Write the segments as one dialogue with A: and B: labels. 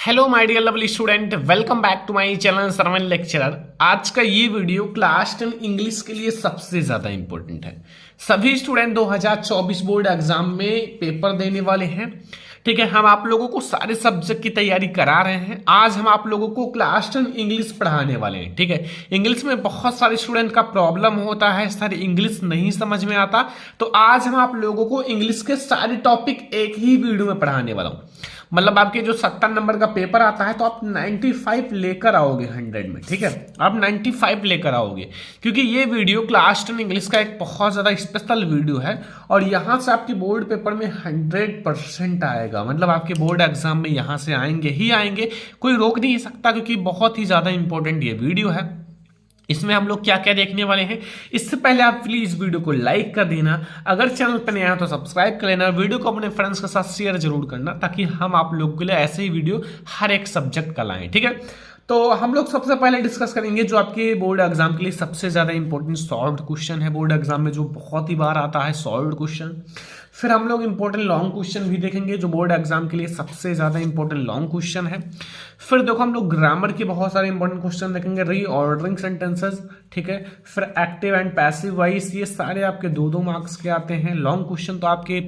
A: Hello my dear lovely student, welcome back to my channel Sarwan lecturer. आज का ये video class 10 English के लिए सबसे ज्यादा इंपॉर्टेंट है। सभी स्टूडेंट 2024 बोर्ड एग्जाम में पेपर देने वाले हैं। ठीक है, हम आप लोगों को सारे सब्जेक्ट की तैयारी करा रहे हैं। आज हम आप लोगों को क्लास 10 इंग्लिश पढ़ाने वाले हैं। ठीक है, इंग्लिश में बहुत सारे स्टूडेंट का प्रॉब्लम होता है, सारे इंग्लिश नहीं समझ में आता, तो आज हम आप लोगों को इंग्लिश के सारे टॉपिक एक ही वीडियो में पढ़ाने वाला हूं। मतलब आपके जो 70 नंबर का पेपर आता है तो आप 95 लेकर आओगे 100 में। ठीक है, आप 95 लेकर आओगे, क्योंकि ये वीडियो क्लास 10 इंग्लिश का एक बहुत ज्यादा स्पेशल वीडियो है और यहां से आपके बोर्ड पेपर में 100% आएगा। मतलब आपके बोर्ड एग्जाम में यहां से आएंगे ही आएंगे, कोई रोक नहीं सकता, क्योंकि बहुत ही ज्यादा इंपॉर्टेंट ये वीडियो है। इसमें हम लोग क्या क्या देखने वाले हैं, इससे पहले आप प्लीज वीडियो को लाइक कर देना, अगर चैनल पर नया है तो सब्सक्राइब कर लेना, वीडियो को अपने फ्रेंड्स के साथ शेयर जरूर करना, ताकि हम आप लोगों के लिए ऐसे ही वीडियो हर एक सब्जेक्ट का लाएं। ठीक है, तो हम लोग सबसे पहले डिस्कस करेंगे जो आपके बोर्ड एग्जाम के लिए सबसे ज्यादा इंपॉर्टेंट सॉल्व्ड क्वेश्चन है, बोर्ड एग्जाम में जो बहुत ही बार आता है सॉल्व्ड क्वेश्चन। फिर हम लोग इंपॉर्टेंट लॉन्ग क्वेश्चन भी देखेंगे, जो बोर्ड एग्जाम के लिए सबसे ज्यादा इंपॉर्टेंट लॉन्ग क्वेश्चन है। फिर देखो हम लोग ग्रामर के बहुत सारे इंपॉर्टेंट क्वेश्चन देखेंगे, रीऑर्डरिंग सेंटेंसेस। ठीक है, फिर एक्टिव एंड पैसिव वॉइस, ये सारे आपके 2-2 मार्क्स के आते हैं। लॉन्ग क्वेश्चन तो आपके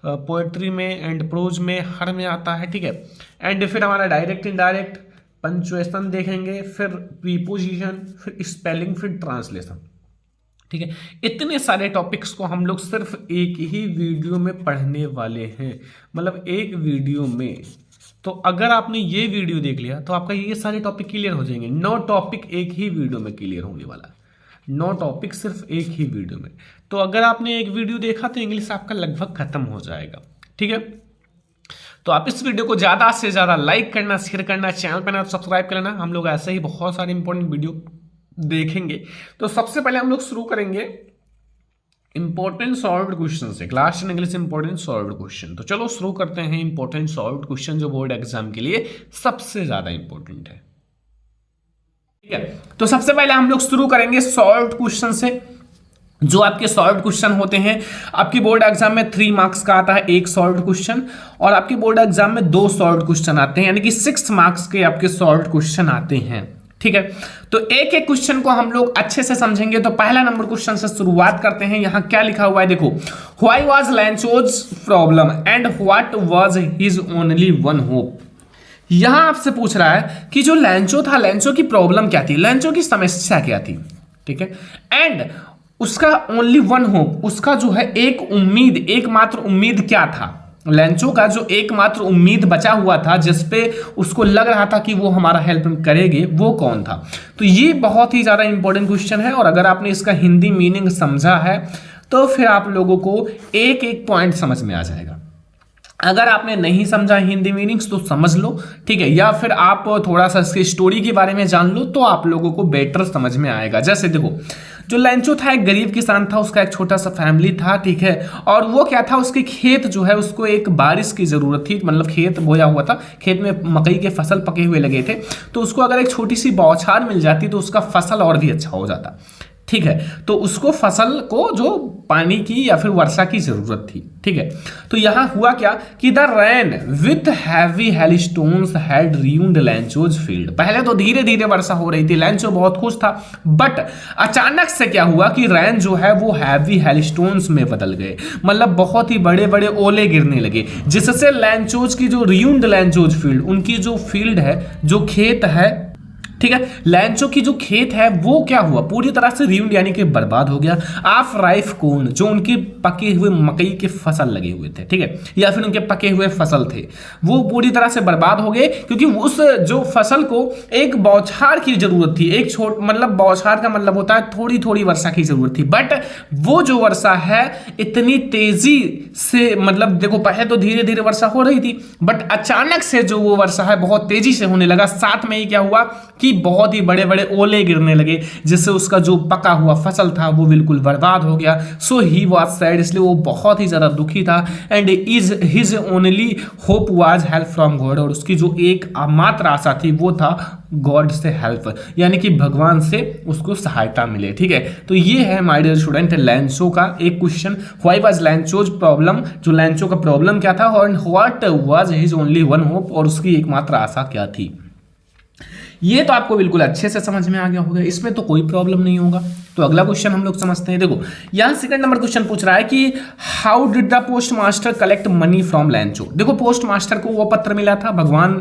A: पोएट्री में एंड प्रोज में हर में आता है। ठीक है, एंड फिर हमारा डायरेक्ट इनडायरेक्ट, पंक्चुएशन देखेंगे, फिर प्रीपोजिशन, फिर स्पेलिंग, फिर ट्रांसलेशन। ठीक है, इतने सारे टॉपिक्स को हम लोग सिर्फ एक ही वीडियो में पढ़ने वाले हैं, मतलब एक वीडियो में। तो अगर आपने ये वीडियो देख लिया तो आपका ये सारे टॉपिक क्लियर हो जाएंगे। 9 टॉपिक एक ही वीडियो में क्लियर होने वाला, 9 टॉपिक सिर्फ एक ही वीडियो में। तो अगर आपने एक वीडियो देखा तो इंग्लिश आपका लगभग खत्म हो जाएगा। ठीक है, तो आप इस वीडियो को ज्यादा से ज्यादा लाइक करना, शेयर करना, चैनल पर ना सब्सक्राइब करना। हम लोग ऐसे ही बहुत सारे इंपॉर्टेंट वीडियो देखेंगे। तो सबसे पहले हम लोग शुरू करेंगे इंपॉर्टेंट सॉल्व्ड क्वेश्चन से, class 10 English important solved question. तो चलो शुरू करते हैं इंपॉर्टेंट सॉल्व्ड क्वेश्चन, जो बोर्ड एग्जाम के लिए सबसे ज्यादा इंपॉर्टेंट है। ठीक है, तो सबसे पहले हम लोग शुरू करेंगे सॉल्व्ड क्वेश्चन से। जो आपके सॉल्व्ड क्वेश्चन होते हैं, आपके बोर्ड एग्जाम में 3 मार्क्स का आता है एक सॉल्व्ड क्वेश्चन, और आपके बोर्ड एग्जाम में 2 सॉल्व्ड क्वेश्चन आते हैं, यानी कि 6 मार्क्स के आपके सॉल्व्ड क्वेश्चन आते हैं। ठीक है, तो एक एक क्वेश्चन को हम लोग अच्छे से समझेंगे। तो पहला नंबर क्वेश्चन से शुरुआत करते हैं। यहां क्या लिखा हुआ है देखो, why was Lencho's problem and what was his only hope होप। यहां आपसे पूछ रहा है कि जो लैंचो था, लैंचो की प्रॉब्लम क्या थी, लैंचो की समस्या क्या थी। ठीक है, एंड उसका ओनली वन होप, उसका जो है एक उम्मीद, एकमात्र उम्मीद क्या था। लैंचो का जो एकमात्र उम्मीद बचा हुआ था, जिसपे उसको लग रहा था कि वो हमारा हेल्प करेंगे, वो कौन था। तो ये बहुत ही ज्यादा इंपॉर्टेंट क्वेश्चन है, और अगर आपने इसका हिंदी मीनिंग समझा है तो फिर आप लोगों को एक एक पॉइंट समझ में आ जाएगा। अगर आपने नहीं समझा हिंदी मीनिंग्स तो समझ लो। ठीक है, या फिर आप थोड़ा सा इसकी स्टोरी के बारे में जान लो तो आप लोगों को बेटर समझ में आएगा। जैसे देखो, जो लैंचो था एक गरीब किसान था, उसका एक छोटा सा फैमिली था। ठीक है, और वो क्या था, उसके खेत जो है उसको एक बारिश की जरूरत थी, मतलब खेत बोया हुआ था, खेत में मकई के फसल पके हुए लगे थे, तो उसको अगर एक छोटी सी बौछार मिल जाती तो उसका फसल और भी अच्छा हो जाता। ठीक है, तो उसको फसल को जो पानी की या फिर वर्षा की जरूरत थी। ठीक है, तो यहां हुआ क्या कि the rain with heavy hailstones had ruined Lencho's field. पहले तो धीरे धीरे वर्षा हो रही थी, लैंचो बहुत खुश था, बट अचानक से क्या हुआ कि रेन जो है वो हैवी हेलस्टोन्स में बदल गए, मतलब बहुत ही बड़े बड़े ओले गिरने लगे, जिससे लैंचोज की जो रूइंड लैंचोज फील्ड, उनकी जो फील्ड है, जो खेत है, ठीक है, लैंचो की जो खेत है वो क्या हुआ, पूरी तरह से रूइंड यानी कि बर्बाद हो गया। ऑफ राइफ कॉर्न, जो उनके पके हुए मकई के फसल लगे हुए थे, ठीक है, या फिर उनके पके हुए फसल थे, वो पूरी तरह से बर्बाद हो गए, क्योंकि उस जो फसल को एक बौछार की जरूरत थी, एक मतलब बौछार का मतलब होता है थोड़ी थोड़ी वर्षा की जरूरत थी, बट वो जो वर्षा है इतनी तेजी से, मतलब देखो पहले तो धीरे धीरे वर्षा हो रही थी, बट अचानक से जो वो वर्षा है बहुत तेजी से होने लगा। साथ में ही क्या हुआ कि कि बहुत ही बड़े बड़े ओले गिरने लगे, जिससे उसका जो पका हुआ फसल था वो बिल्कुल बर्बाद हो गया। सो ही वाज सैड, इसलिए वो बहुत ही ज़्यादा दुखी था। And is his only hope was help from God, और उसकी जो एक मात्र आशा थी वो था गॉड से हेल्प, यानी कि भगवान से उसको सहायता मिले। ठीक है, तो ये है माय डियर स्टूडेंट लैंचो का एक question, why was Lencho's problem, जो लैंचो का प्रॉब्लम क्या था, और what was his only hope hope, और उसकी एकमात्र आशा क्या थी। ये तो आपको बिल्कुल अच्छे से समझ में आ गया होगा, इसमें तो कोई प्रॉब्लम नहीं होगा। तो अगला क्वेश्चन हम लोग समझते हैं। देखो यहाँ सेकंड नंबर क्वेश्चन पूछ रहा है कि how did the post master collect money from लैंचो। देखो पोस्ट मास्टर को वो पत्र मिला था, भगवान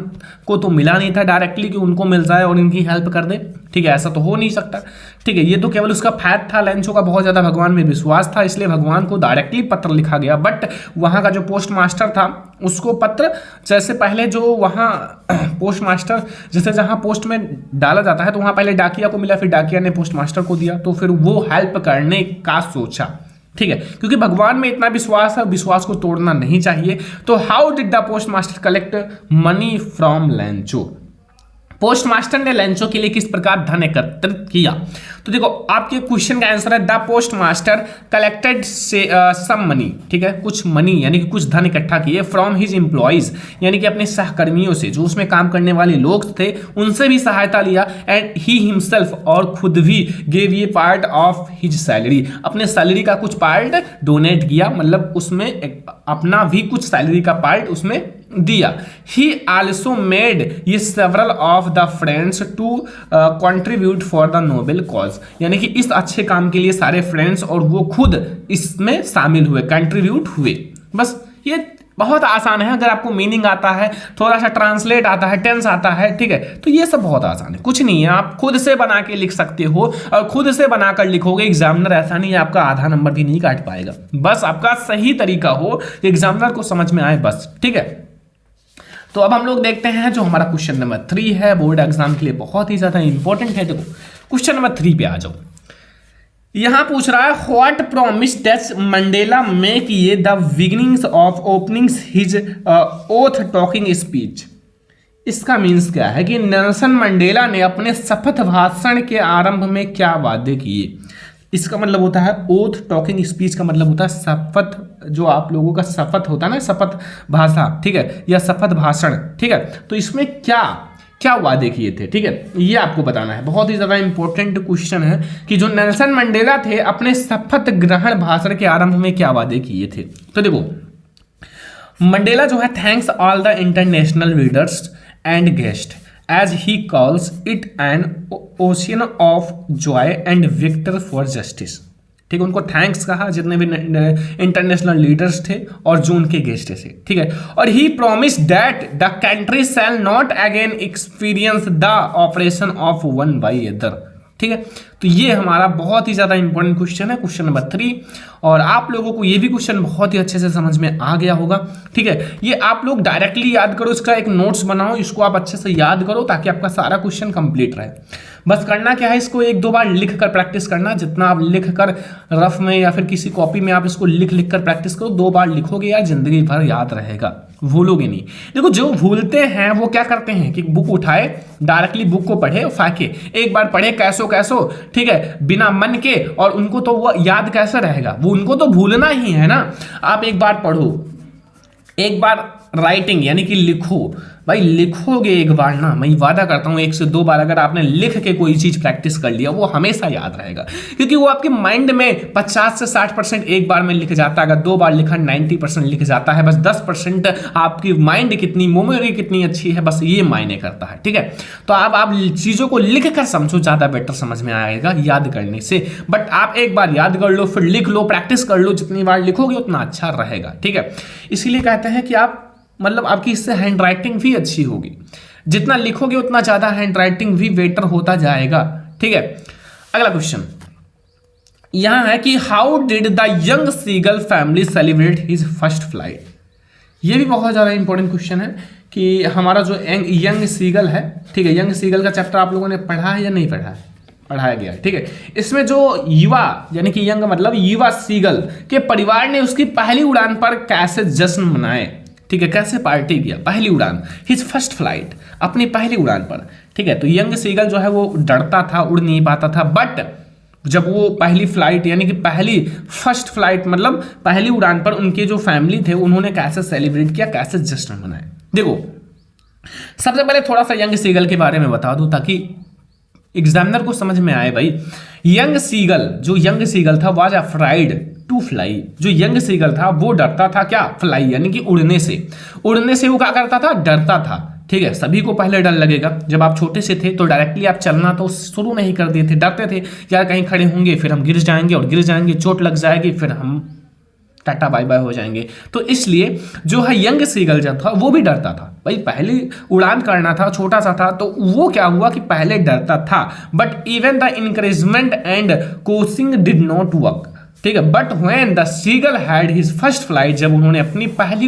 A: को तो मिला नहीं था डायरेक्टली कि उनको मिल जाए और इनकी हेल्प कर दे। ठीक है, ऐसा तो हो नहीं सकता। ठीक है, ये तो केवल उसका फैक्ट था, लैंचो का बहुत ज़्यादा भगवान में विश्वास था, इसलिए भगवान को डायरेक्टली पत्र लिखा गया। बट वहाँ का जो पोस्ट मास्टर था उसको पत्र, जैसे पहले जो वहाँ पोस्ट मास्टर जैसे जहाँ पोस्ट में डाला जाता है तो वहाँ पहले डाकिया को मिला, फिर डाकिया ने पोस्ट मास्टर को दिया, तो फिर वो हेल्प करने का सोचा। ठीक है, क्योंकि भगवान में इतना विश्वास है, विश्वास को तोड़ना नहीं चाहिए। तो how did the post master collect money from लैंचो, post master ने लैंचो के लिए किस प्रकार धन एकत्रित किया। तो देखो आपके क्वेश्चन का आंसर है द पोस्ट मास्टर कलेक्टेड से सम मनी। ठीक है, कुछ मनी यानी कि कुछ धन इकट्ठा किए फ्रॉम हिज एम्प्लॉइज, यानी कि अपने सहकर्मियों से, जो उसमें काम करने वाले लोग थे उनसे भी सहायता लिया। एंड ही हिमसेल्फ, और खुद भी गेव ये पार्ट ऑफ हिज सैलरी, अपने सैलरी का कुछ पार्ट डोनेट किया, मतलब उसमें अपना भी कुछ सैलरी का पार्ट उसमें दिया। ही आल्सो मेड ये several of the friends to contribute for the noble cause, यानी कि इस अच्छे काम के लिए सारे फ्रेंड्स और वो खुद इसमें शामिल हुए, कंट्रीब्यूट हुए। बस ये बहुत आसान है, अगर आपको मीनिंग आता है, थोड़ा सा ट्रांसलेट आता है, टेंस आता है, ठीक है, तो ये सब बहुत आसान है, कुछ नहीं है, आप खुद से बना के लिख सकते हो, और खुद से बनाकर लिखोगे एग्जामिनर ऐसा नहीं है आपका आधा नंबर भी नहीं काट पाएगा, बस आपका सही तरीका हो, एग्जामिनर को समझ में आए बस। ठीक है, तो अब हम लोग देखते हैं जो हमारा क्वेश्चन नंबर 3 है, बोर्ड एग्जाम के लिए बहुत ही ज्यादा इंपॉर्टेंट है। देखो क्वेश्चन नंबर 3 पे आ जाओ। यहां पूछ रहा है what promise dash Mandela make ये the beginnings of openings his oath talking speech. इसका मीन्स क्या है कि नेल्सन मंडेला ने अपने शपथ भाषण के आरंभ में क्या वादे किए। इसका मतलब होता है ओथ टॉकिंग स्पीच का मतलब होता है शपथ, जो आप लोगों का शपथ होता है ना, शपथ भाषा, ठीक है, या शपथ भाषण। ठीक है, तो इसमें क्या क्या वादे किए थे, ठीक है, ये आपको बताना है। बहुत ही ज्यादा इंपॉर्टेंट क्वेश्चन है कि जो नेल्सन मंडेला थे अपने शपथ ग्रहण भाषण के आरंभ में क्या वादे किए थे। तो देखो मंडेला जो है thanks all the international leaders and guest as he calls it an ocean of joy and victor for justice। ठीक है, उनको थैंक्स कहा जितने भी इंटरनेशनल लीडर्स थे और जो उनके गेस्ट थे। ठीक है, और he promise that the country shall not again experience the operation of one by other. ठीक है, तो ये हमारा बहुत ही ज़्यादा इंपॉर्टेंट क्वेश्चन है, क्वेश्चन नंबर 3, और आप लोगों को ये भी क्वेश्चन बहुत ही अच्छे से समझ में आ गया होगा। ठीक है, ये आप लोग डायरेक्टली याद करो, इसका एक नोट्स बनाओ, इसको आप अच्छे से याद करो ताकि आपका सारा क्वेश्चन कंप्लीट रहे। बस करना क्या है, इसको 1-2 बार लिख कर प्रैक्टिस करना, जितना आप लिख कर रफ में या फिर किसी कॉपी में आप इसको लिख कर प्रैक्टिस करो, 2 बार लिखोगे यार जिंदगी भर याद रहेगा, भूलोगे नहीं। देखो जो भूलते हैं वो क्या करते हैं कि बुक उठाए, डायरेक्टली बुक को पढ़े, फाके, एक बार पढ़े कैसो कैसो, ठीक है, बिना मन के, और उनको तो वो याद कैसे रहेगा, वो उनको तो भूलना ही है ना। आप एक बार पढ़ो, एक बार राइटिंग यानी कि लिखो, भाई लिखोगे एक बार ना, मैं वादा करता हूँ 1 से 2 बार अगर आपने लिख के कोई चीज़ प्रैक्टिस कर लिया वो हमेशा याद रहेगा, क्योंकि वो आपके माइंड में 50 से 60% एक बार में लिख जाता है। अगर 2 बार लिखा 90% लिख जाता है, बस 10% आपकी माइंड कितनी, मेमोरी कितनी अच्छी है, बस ये मायने करता है। ठीक है, तो आप चीज़ों को लिख कर समझो, ज़्यादा बेटर समझ में आएगा याद करने से। बट आप एक बार याद कर लो, फिर लिख लो, प्रैक्टिस कर लो, जितनी बार लिखोगे उतना अच्छा रहेगा। ठीक है, इसीलिए कहते हैं कि आप मतलब आपकी इससे हैंड राइटिंग भी अच्छी होगी, जितना लिखोगे उतना ज़्यादा हैंड राइटिंग भी बेटर होता जाएगा। ठीक है, अगला क्वेश्चन यहां है कि how did the young seagull family celebrate his first flight. ये भी बहुत ज़्यादा इंपॉर्टेंट क्वेश्चन है कि हमारा जो यंग सीगल है, ठीक है, यंग सीगल का चैप्टर आप लोगों ने पढ़ा है या नहीं पढ़ा है, पढ़ाया गया है। ठीक है, इसमें जो युवा यानी कि यंग मतलब युवा सीगल के परिवार ने उसकी पहली उड़ान पर कैसे जश्न मनाए। ठीक ठीक है, कैसे पार्टी किया, पहली उड़ान, हिज फर्स्ट फ्लाइट, अपनी पहली उड़ान पर, ठीक है। तो यंग सीगल जो है वो डरता था, उड़ नहीं पाता था, बट जब वो पहली फ्लाइट यानी कि पहली फर्स्ट फ्लाइट मतलब पहली उड़ान पर उनके जो फैमिली थे उन्होंने कैसे सेलिब्रेट किया, कैसे जश्न मनाया। देखो सबसे पहले थोड़ा सा यंग सीगल के बारे में बता दूं ताकि एग्जामिनर को समझ में आए भाई। यंग सीगल था वाज अफ्राइड टू फ्लाई। जो यंग सीगल था वो डरता था क्या, फ्लाई यानी कि उड़ने से वो क्या करता था, डरता था, ठीक है। सभी को पहले डर लगेगा, जब आप छोटे से थे तो डायरेक्टली आप चलना तो शुरू नहीं कर दिए थे, डरते थे यार कहीं खड़े होंगे फिर हम गिर जाएंगे, चोट लग जाएगी, फिर हम टाटा बाय बाय हो जाएंगे। तो इसलिए जो है यंग सीगल जब था वो भी डरता था भाई, पहली उड़ान करना था, छोटा सा था, तो वो क्या हुआ कि पहले डरता था, but even the encouragement and coaching did not work, ठीक है। But when the seagull had his first flight, जब उन्होंने अपनी पहली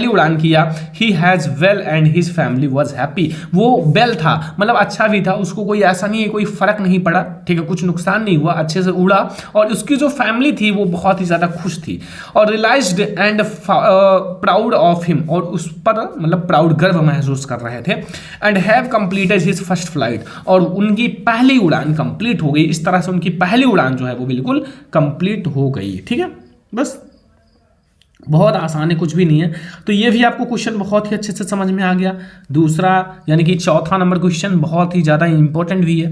A: उड़ान किया, he has well and his family was happy, वो वेल था मतलब अच्छा भी था, उसको कोई ऐसा नहीं है, कोई फर्क नहीं पड़ा, ठीक है, कुछ नुकसान नहीं हुआ, अच्छे से उड़ा, और उसकी जो फैमिली थी वो बहुत ही ज्यादा खुश थी और realised and proud of him, और उस पर मतलब प्राउड गर्व महसूस कर रहे थे, and have completed his first flight, और उनकी पहली उड़ान कंप्लीट हो गई। इस तरह से उनकी पहली उड़ान जो है वो बिल्कुल कंप्लीट हो गई, ठीक है। बस बहुत आसान है, कुछ भी नहीं है। तो ये भी आपको क्वेश्चन बहुत ही अच्छे से समझ में आ गया। दूसरा यानी कि चौथा नंबर क्वेश्चन बहुत ही ज्यादा इंपॉर्टेंट भी है।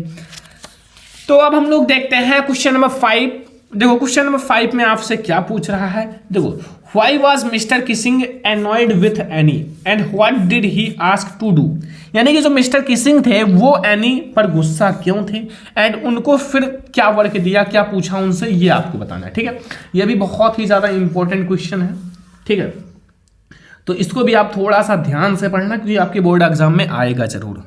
A: तो अब हम लोग देखते हैं क्वेश्चन नंबर 5। देखो क्वेश्चन नंबर 5 में आपसे क्या पूछ रहा है, देखो why was mister Keesing annoyed with Anne and what did he ask to do, यानी कि जो मिस्टर किसिंग थे वो एनी पर गुस्सा क्यों थे एंड उनको फिर क्या वर्क दिया, क्या पूछा उनसे, ये आपको बताना है, ठीक है। ये भी बहुत ही ज्यादा इंपॉर्टेंट क्वेश्चन है, ठीक है। तो इसको भी आप थोड़ा सा ध्यान से पढ़ना क्योंकि आपके बोर्ड एग्जाम में आएगा जरूर,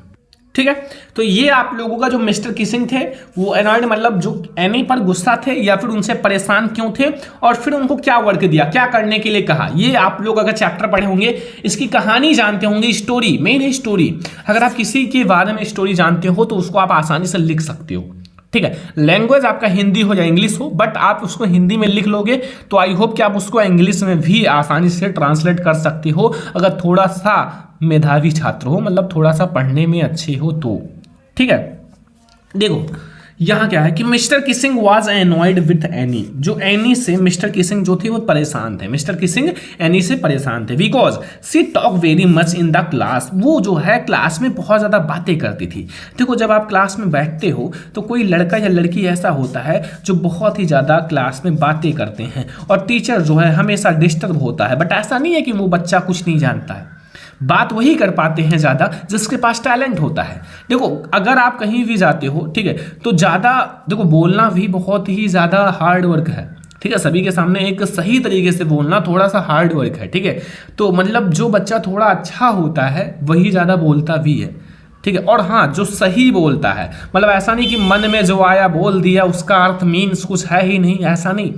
A: ठीक है। तो ये आप लोगों का जो मिस्टर किसिंग थे वो एनॉयड मतलब जो एनी पर गुस्सा थे या फिर उनसे परेशान क्यों थे और फिर उनको क्या वर्क दिया, क्या करने के लिए कहा, ये आप लोग अगर चैप्टर पढ़े होंगे, इसकी कहानी जानते होंगे, स्टोरी मेन है स्टोरी। अगर आप किसी के बारे में स्टोरी जानते हो तो उसको आप आसानी से लिख सकते हो, ठीक है। लैंग्वेज आपका हिंदी हो या इंग्लिश हो, बट आप उसको हिंदी में लिख लोगे तो आई होप कि आप उसको इंग्लिश में भी आसानी से ट्रांसलेट कर सकते हो अगर थोड़ा सा मेधावी छात्र हो, मतलब थोड़ा सा पढ़ने में अच्छे हो तो, ठीक है। देखो यहाँ क्या है कि mister Keesing was annoyed with any, जो एनी से मिस्टर किसिंग जो थे वो परेशान थे, मिस्टर किसिंग एनी से परेशान थे, because she talk very much in the class, वो जो है क्लास में बहुत ज़्यादा बातें करती थी। देखो जब आप क्लास में बैठते हो तो कोई लड़का या लड़की ऐसा होता है जो बहुत ही ज़्यादा क्लास में बातें करते हैं और टीचर जो है हमेशा डिस्टर्ब होता है, बट ऐसा नहीं है कि वो बच्चा कुछ नहीं जानता है, बात वही कर पाते हैं ज़्यादा जिसके पास टैलेंट होता है। देखो अगर आप कहीं भी जाते हो, ठीक है, तो ज़्यादा देखो बोलना भी बहुत ही ज़्यादा हार्ड वर्क है, ठीक है। सभी के सामने एक सही तरीके से बोलना थोड़ा सा हार्ड वर्क है, ठीक है। तो मतलब जो बच्चा थोड़ा अच्छा होता है वही ज़्यादा बोलता भी है, ठीक है। और हाँ जो सही बोलता है, मतलब ऐसा नहीं कि मन में जो आया बोल दिया उसका अर्थ मीन्स कुछ है ही नहीं, ऐसा नहीं।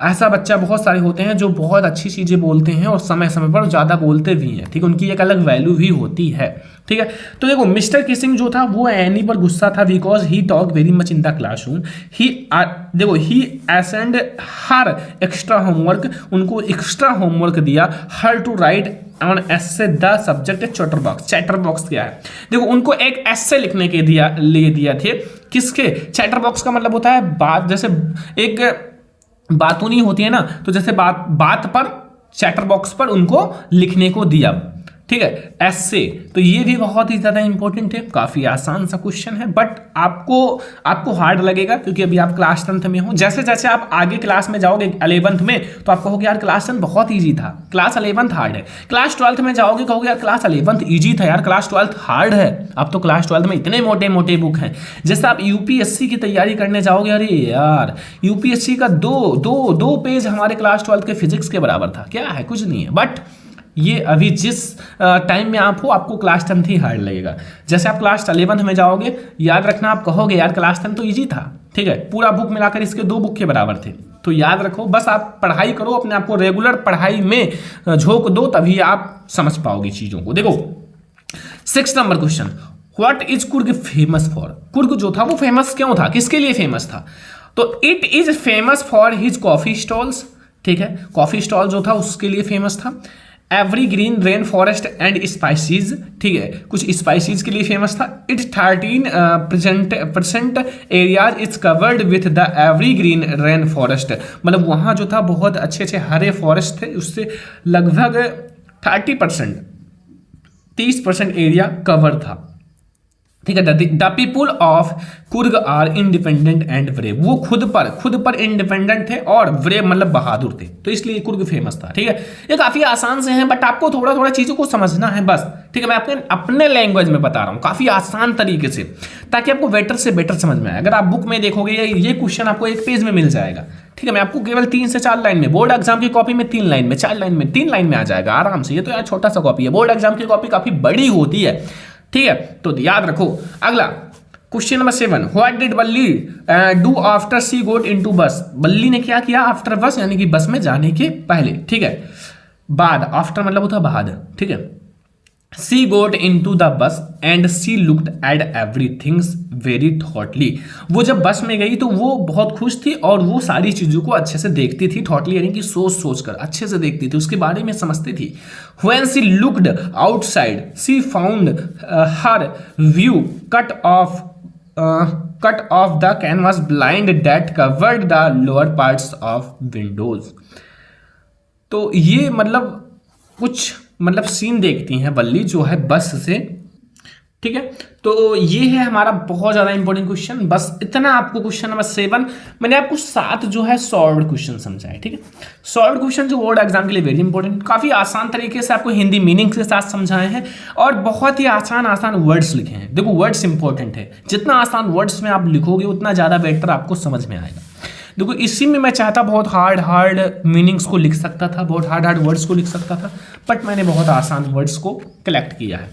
A: ऐसा बच्चा बहुत सारे होते हैं जो बहुत अच्छी चीज़ें बोलते हैं और समय समय पर ज़्यादा बोलते भी हैं, ठीक है, उनकी एक अलग वैल्यू भी होती है, ठीक है। तो देखो मिस्टर किसिंग जो था वो एनी पर गुस्सा था because he talk very much in the classroom, देखो he assigned her extra homework, उनको एक्स्ट्रा होमवर्क दिया, her to write on essay the subject chatterbox. Chatterbox क्या है, देखो उनको एक एसे लिखने के लिए दिया थे, किसके, चैटर बॉक्स का मतलब होता है बात, जैसे एक बातूनी होती है ना, तो जैसे बात पर चैटर बॉक्स पर उनको लिखने को दिया, ठीक है, ऐसे। तो ये भी बहुत ही ज़्यादा इंपॉर्टेंट है, काफ़ी आसान सा क्वेश्चन है, बट आपको हार्ड लगेगा क्योंकि अभी आप क्लास 10th में हो। जैसे जैसे आप आगे क्लास में जाओगे 11th में तो आप कहोगे यार क्लास 10 बहुत ईजी था, क्लास 11th हार्ड है। क्लास 12th में जाओगे कहोगे यार क्लास 11th ईजी था, यार क्लास 12th हार्ड है। अब तो क्लास 12th में इतने मोटे मोटे बुक हैं। जैसे आप यूपीएससी की तैयारी करने जाओगे, अरे यार यूपीएससी का दो पेज हमारे क्लास 12th के फिजिक्स के बराबर था, क्या है, कुछ नहीं है। बट ये अभी जिस टाइम में आप हो आपको क्लास 10th ही हार्ड लगेगा। जैसे आप क्लास 11th में जाओगे, याद रखना आप कहोगे यार क्लास 10 तो इजी था, ठीक है, पूरा बुक मिलाकर इसके 2 बुक के बराबर थे। तो याद रखो, बस आप पढ़ाई करो, अपने आप को रेगुलर पढ़ाई में झोंक दो, तभी आप समझ पाओगे चीज़ों को। देखो 6 number question, what is Coorg famous for. Coorg जो था वो फेमस क्यों था, किसके लिए फेमस था, तो it is famous for his coffee stalls, ठीक है, कॉफी स्टॉल जो था उसके लिए फेमस था, every green rain forest and species, ठीक है, कुछ स्पाइसीज के लिए फेमस था। It 13% areas is covered with the every green rain forest, मतलब वहाँ जो था बहुत अच्छे अच्छे हरे फॉरेस्ट थे, उससे लगभग 30% एरिया कवर था, ठीक है। The people of Coorg are independent and brave, वो खुद पर इंडिपेंडेंट थे और ब्रेव मतलब बहादुर थे, तो इसलिए कुर्ग फेमस था, ठीक है। ये काफी आसान से हैं, बट आपको थोड़ा थोड़ा चीजों को समझना है बस, ठीक है। मैं अपने लैंग्वेज में बता रहा हूँ काफी आसान तरीके से, ताकि आपको बेटर से बेटर समझ में आए। अगर आप बुक में देखोगे ये क्वेश्चन आपको एक पेज में मिल जाएगा, ठीक है। मैं आपको केवल 3 से 4 लाइन में, बोर्ड एग्जाम की कॉपी में 3 लाइन में, 4 लाइन में, 3 लाइन में आ जाएगा आराम से। ये तो यार छोटा सा कॉपी है, बोर्ड एग्जाम की कॉपी काफी बड़ी होती है, ठीक है, तो याद रखो। अगला question number 7, what did Balli do after she got into bus, Balli ने क्या किया आफ्टर बस, यानी कि बस में जाने के पहले, ठीक है। बाद, आफ्टर मतलब होता बाद, ठीक है। She got into the bus and she looked at everything very thoughtfully, वो जब बस में गई तो वो बहुत खुश थी और वो सारी चीजों को अच्छे से देखती थी, थॉटली यानी कि सोच कर अच्छे से देखती थी, उसके बारे में समझती थी। When she looked outside she found her view cut off the canvas blind that covered the lower parts of windows. तो ये कुछ सीन देखती हैं बल्ली जो है बस से, ठीक है। तो ये है हमारा बहुत ज्यादा इंपॉर्टेंट क्वेश्चन। बस इतना आपको क्वेश्चन नंबर 7 मैंने आपको 7 जो है सॉल्व्ड क्वेश्चन समझाए, ठीक है। सॉल्व्ड क्वेश्चन जो बोर्ड एग्जाम के लिए वेरी इंपॉर्टेंट, काफी आसान तरीके से आपको हिंदी मीनिंग के साथ समझाए हैं और बहुत ही आसान वर्ड्स लिखे हैं। देखो वर्ड्स इंपॉर्टेंट है, जितना आसान वर्ड्स में आप लिखोगे उतना ज्यादा बेटर आपको समझ में आएगा। देखो इसी में मैं चाहता बहुत हार्ड मीनिंग्स को लिख सकता था, बहुत हार्ड वर्ड्स को लिख सकता था, बट मैंने बहुत आसान वर्ड्स को कलेक्ट किया है।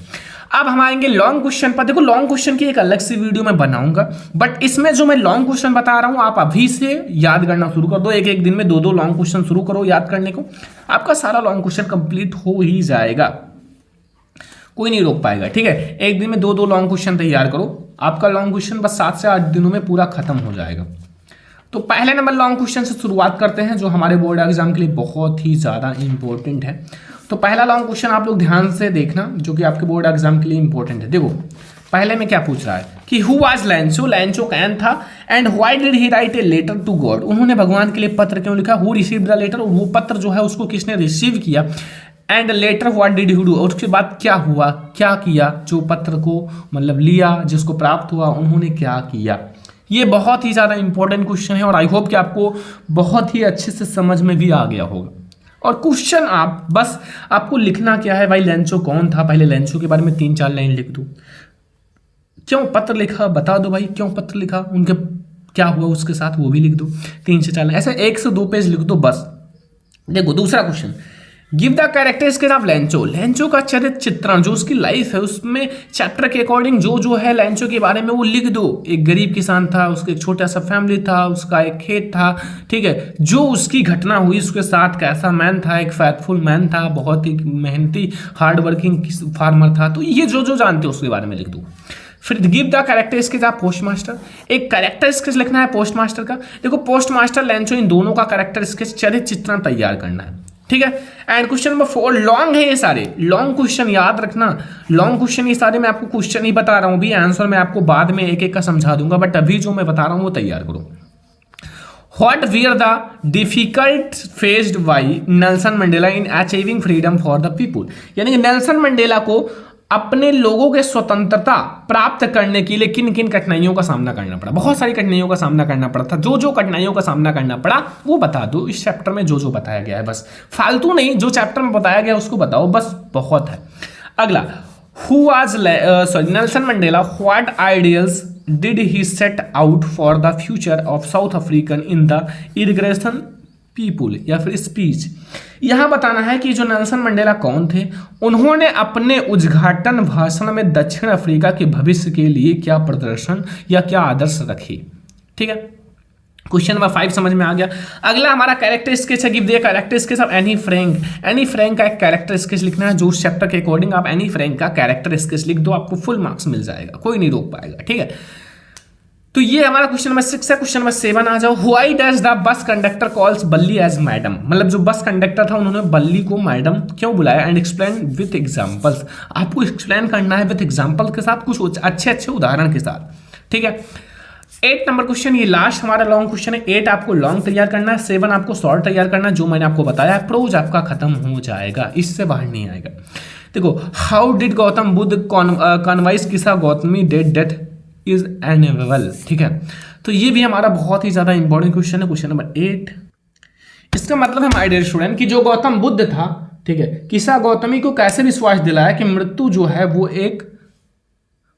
A: अब हम आएंगे लॉन्ग क्वेश्चन पर। देखो लॉन्ग क्वेश्चन की एक अलग सी वीडियो मैं बनाऊंगा, बट इसमें जो मैं लॉन्ग क्वेश्चन बता रहा हूं आप अभी से याद करना शुरू कर दो। एक दिन में 2 लॉन्ग क्वेश्चन शुरू करो याद करने को, आपका सारा लॉन्ग क्वेश्चन कंप्लीट हो ही जाएगा, कोई नहीं रोक पाएगा, ठीक है। एक दिन में 2 लॉन्ग क्वेश्चन तैयार करो, आपका लॉन्ग क्वेश्चन बस 7 से 8 दिनों में पूरा खत्म हो जाएगा। तो पहले नंबर लॉन्ग क्वेश्चन से शुरुआत करते हैं जो हमारे बोर्ड एग्जाम के लिए बहुत ही ज्यादा इंपॉर्टेंट है। तो पहला लॉन्ग क्वेश्चन आप लोग ध्यान से देखना जो कि आपके बोर्ड एग्जाम के लिए इंपॉर्टेंट है। देखो पहले में क्या पूछ रहा है कि हु वाज लैंचो, लैंचो कैन था, and why did he write a letter to God, उन्होंने भगवान के लिए पत्र क्यों लिखा। हु रिसीव्ड द लेटर, वो पत्र जो है उसको किसने रिसीव किया। And later what did he do, और उसके बाद क्या हुआ, क्या किया, जो पत्र को लिया, जिसको प्राप्त हुआ, उन्होंने क्या किया। ये बहुत ही ज़्यादा इंपॉर्टेंट क्वेश्चन है और आई होप कि आपको बहुत ही अच्छे से समझ में भी आ गया होगा। और क्वेश्चन आपको लिखना क्या है भाई, लैंचो कौन था, पहले लैंचो के बारे में 3-4 लाइन लिख दो। क्यों पत्र लिखा बता दो भाई, क्यों पत्र लिखा, उनके क्या हुआ उसके साथ वो भी लिख दो। 3 से 4 लाइन, ऐसे 1 से 2 पेज लिख दो बस। देखो दूसरा question, give the characteristics of लैंचो, लैंचो का चरित्र चित्रण जो उसकी लाइफ है उसमें चैप्टर के अकॉर्डिंग जो है लैंचो के बारे में वो लिख दो। एक गरीब किसान था, उसका एक छोटा सा फैमिली था, उसका एक खेत था, ठीक है, जो उसकी घटना हुई उसके साथ, कैसा मैन था, एक फेथफुल मैन था, बहुत ही मेहनती हार्ड वर्किंग फार्मर था। तो ये जो जानते हो उसके बारे में लिख दो। फिर give the characteristics of postmaster, एक कैरेक्टरिस्टिक्स लिखना है पोस्टमास्टर का। देखो पोस्टमास्टर लैंचो इन दोनों का कैरेक्टरिस्टिक्स चरित्र चित्रण तैयार करना है, ठीक है। एंड क्वेश्चन नंबर 4 लॉन्ग है, ये सारे लॉन्ग क्वेश्चन याद रखना। लॉन्ग क्वेश्चन ये सारे मैं आपको क्वेश्चन ही बता रहा हूं, भी आंसर मैं आपको बाद में एक का समझा दूंगा, बट अभी जो मैं बता रहा हूं वो तैयार करो। What Veer the difficult faced by Nelson Mandela in achieving freedom for the people, यानी कि नेल्सन मंडेला को अपने लोगों के स्वतंत्रता प्राप्त करने के लिए किन किन कठिनाइयों का सामना करना पड़ा। बहुत सारी कठिनाइयों का सामना करना पड़ा था, जो कठिनाइयों का सामना करना पड़ा वो बता दो इस चैप्टर में, जो बताया गया है बस, फालतू नहीं, जो चैप्टर में बताया गया उसको बताओ बस, बहुत है। अगला, who was Nelson Mandela, what ideals did he set out for the future of South African in the irrigation people, या फिर स्पीच। यहां बताना है कि जो नेल्सन मंडेला कौन थे, उन्होंने अपने उद्घाटन भाषण में दक्षिण अफ्रीका के भविष्य के लिए क्या प्रदर्शन या क्या आदर्श रखे, ठीक है। क्वेश्चन नंबर 5 समझ में आ गया। अगला हमारा कैरेक्टर स्केच है, give the character sketch of Anne Frank. Anne Frank का एक कैरेक्टर स्केच लिखना है, जो उस चैप्टर के अकॉर्डिंग आप एनी फ्रैंक का कैरेक्टर स्केच लिख दो, आपको फुल मार्क्स मिल जाएगा, कोई नहीं रोक पाएगा, ठीक है। तो ये हमारा क्वेश्चन नंबर 6 है। क्वेश्चन नंबर 7 आ जाओ। Why does the bus conductor calls बल्ली एज मैडम, मतलब जो बस कंडक्टर था उन्होंने बल्ली को मैडम क्यों बुलाया, एंड एक्सप्लेन विथ एग्जांपल्स। आपको एक्सप्लेन करना है विथ एग्जांपल के साथ, कुछ अच्छे अच्छे उदाहरण के साथ, ठीक है। 8 नंबर क्वेश्चन, ये लास्ट हमारा लॉन्ग क्वेश्चन है। 8 आपको लॉन्ग तैयार करना है, 7 आपको शॉर्ट तैयार करना है। जो मैंने आपको बताया प्रोज आपका खत्म हो जाएगा, इससे बाहर नहीं आएगा। देखो, हाउ डिड गौतम बुद्ध कॉन्वाइस किसा Gautami dead death is enable, ठीक है। तो ये भी हमारा बहुत ही ज्यादा इंपॉर्टेंट क्वेश्चन है, क्वेश्चन नंबर 8। इसका मतलब है माय डियर स्टूडेंट कि जो गौतम बुद्ध था, ठीक है, किसा गौतमी को कैसे विश्वास दिलाया कि मृत्यु जो है वो एक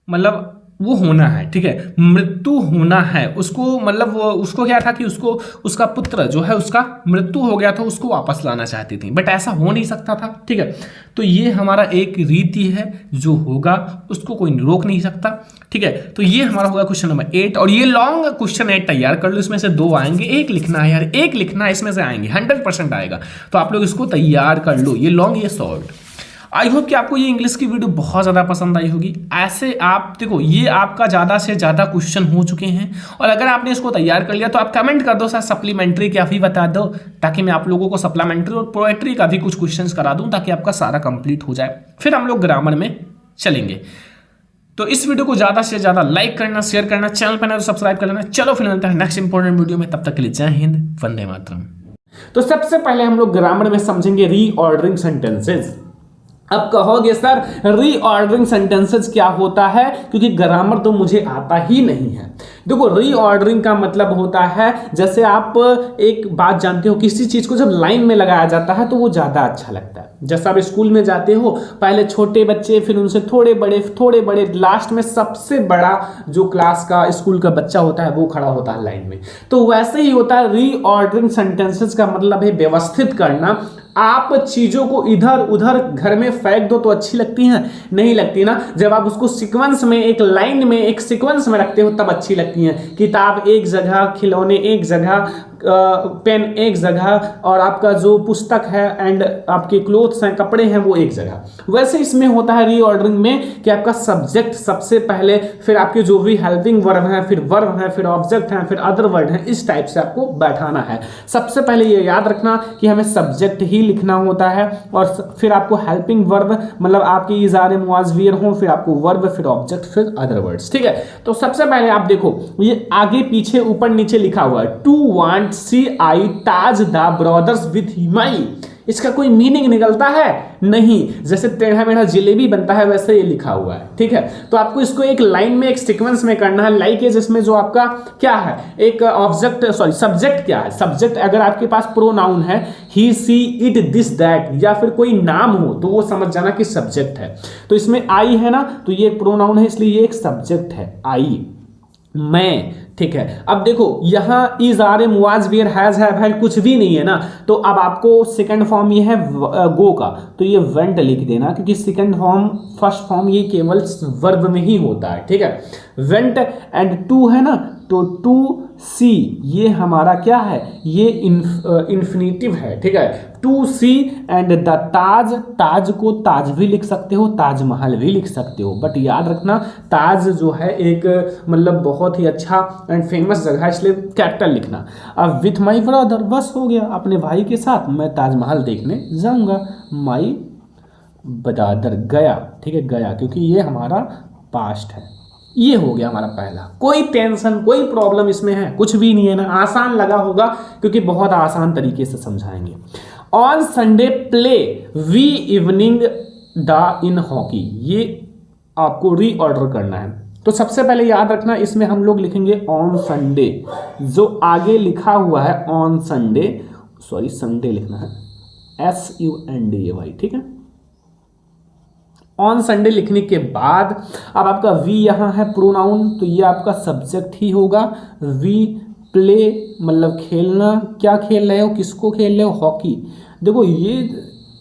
A: मतलब वो होना है, ठीक है, मृत्यु होना है उसको, मतलब वो उसको क्या था कि उसको उसका पुत्र जो है उसका मृत्यु हो गया था, उसको वापस लाना चाहती थी, बट ऐसा हो नहीं सकता था, ठीक है। तो ये हमारा एक रीति है, जो होगा उसको कोई रोक नहीं सकता, ठीक है। तो ये हमारा होगा क्वेश्चन नंबर 8। और ये लॉन्ग क्वेश्चन 8 तैयार कर लो, इसमें से 2 आएंगे, एक लिखना है यार, एक लिखना है, इसमें से आएंगे 100% आएगा, तो आप लोग इसको तैयार कर लो, ये लॉन्ग ये शॉर्ट। आई होप कि आपको ये इंग्लिश की वीडियो बहुत ज़्यादा पसंद आई होगी। ऐसे आप देखो, ये आपका ज़्यादा से ज़्यादा क्वेश्चन हो चुके हैं, और अगर आपने इसको तैयार कर लिया तो आप कमेंट कर दो सर सप्लीमेंट्री क्या भी बता दो, ताकि मैं आप लोगों को सप्लीमेंट्री और पोएट्री का भी कुछ क्वेश्चंस करा दूं, ताकि आपका सारा कंप्लीट हो जाए, फिर हम लोग ग्रामर में चलेंगे। तो इस वीडियो को ज़्यादा से ज़्यादा लाइक करना, शेयर करना, चैनल पर नए तो सब्सक्राइब कर लेना। चलो फिर मिलते हैं नेक्स्ट इंपॉर्टेंट वीडियो में, तब तक के लिए जय हिंद, वंदे मातरम। तो सबसे पहले हम लोग ग्रामर में समझेंगे रीऑर्डरिंग सेंटेंसेस। अब कहोगे सर रीऑर्डरिंग सेंटेंसेस क्या होता है, क्योंकि ग्रामर तो मुझे आता ही नहीं है। देखो, रीऑर्डरिंग का मतलब होता है, जैसे आप एक बात जानते हो, किसी चीज को जब लाइन में लगाया जाता है तो वो ज्यादा अच्छा लगता है। जैसे आप स्कूल में जाते हो, पहले छोटे बच्चे, फिर उनसे थोड़े बड़े, लास्ट में सबसे बड़ा जो क्लास का स्कूल का बच्चा होता है वो खड़ा होता है लाइन में। तो वैसे ही होता है रीऑर्डरिंग सेंटेंसेस का मतलब है व्यवस्थित करना। आप चीजों को इधर उधर घर में फेंक दो तो अच्छी लगती हैं, नहीं लगती ना। जब आप उसको सीक्वेंस में, एक लाइन में, एक सीक्वेंस में रखते हो तब अच्छी लगती हैं। किताब एक जगह, खिलौने एक जगह, पेन एक जगह, और आपका जो पुस्तक है एंड आपके क्लोथ्स हैं, कपड़े हैं, वो एक जगह। वैसे इसमें होता है रीऑर्डरिंग में कि आपका सब्जेक्ट सबसे पहले, फिर आपके जो भी हेल्पिंग वर्ब हैं, फिर वर्ब हैं, फिर ऑब्जेक्ट हैं, फिर अदर वर्ड हैं, इस टाइप से आपको बैठाना है। सबसे पहले ये याद रखना कि हमें सब्जेक्ट ही लिखना होता है, और फिर आपको हेल्पिंग वर्ब, मतलब आपके इज़ारे मुआज़वीर हों, फिर आपको वर्ब, फिर ऑब्जेक्ट, फिर अदर वर्ड्स, ठीक है। तो सबसे पहले आप देखो, ये आगे पीछे ऊपर नीचे लिखा हुआ है, टू वांट सी आई ताज द ब्रदर्स विथ हिमाई। इसका कोई मीनिंग निकलता है नहीं, जैसे टेढ़ा मेढ़ा जिलेबी बनता है वैसे ये लिखा हुआ है, ठीक है। तो आपको इसको एक लाइन में, एक सीक्वेंस में करना है। लाइक है जिसमें जो आपका क्या है, एक ऑब्जेक्ट, सॉरी सब्जेक्ट क्या है, सब्जेक्ट अगर आपके पास प्रोनाउन है, ही सी इट दिस दैट, या फिर कोई नाम हो, तो वो समझ जाना कि सब्जेक्ट है। तो इसमें आई है ना, तो ये प्रोनाउन है, इसलिए ये एक सब्जेक्ट है, आई, मैं, ठीक है। अब देखो यहां इज आर ए मुआज वेयर हैज हैव कुछ भी नहीं है ना, तो अब आपको सेकंड फॉर्म ये है गो का, तो ये वेंट लिख देना, क्योंकि सेकंड फॉर्म फर्स्ट फॉर्म ये केवल वर्ब में ही होता है, ठीक है। वेंट एंड टू है ना, तो टू सी ये हमारा क्या है, ये इन्फिनिटिव है, ठीक है। टू सी एंड द ताज, ताज को ताज भी लिख सकते हो, ताजमहल भी लिख सकते हो, बट याद रखना ताज जो है एक मतलब बहुत ही अच्छा एंड फेमस जगह है, इसलिए कैपिटल लिखना। अब विथ माई ब्रदर, बस हो गया, अपने भाई के साथ मैं ताजमहल देखने जाऊंगा। माई ब्रदर गया, ठीक है, गया, क्योंकि ये हमारा पास्ट है। ये हो गया हमारा पहला। कोई टेंशन, कोई प्रॉब्लम इसमें है कुछ भी नहीं है ना, आसान लगा होगा क्योंकि बहुत आसान तरीके से समझाएंगे। On Sunday play we evening the in hockey, ये आपको रीऑर्डर करना है। तो सबसे पहले याद रखना, इसमें हम लोग लिखेंगे ऑन संडे, जो आगे लिखा हुआ है ऑन संडे, सॉरी संडे लिखना है, SUNDAY, ठीक है। ऑन संडे लिखने के बाद अब आपका वी यहाँ है प्रोनाउन, तो ये आपका सब्जेक्ट ही होगा। वी प्ले मतलब खेलना, क्या खेल रहे हो, किसको खेल रहे हो, हॉकी। देखो ये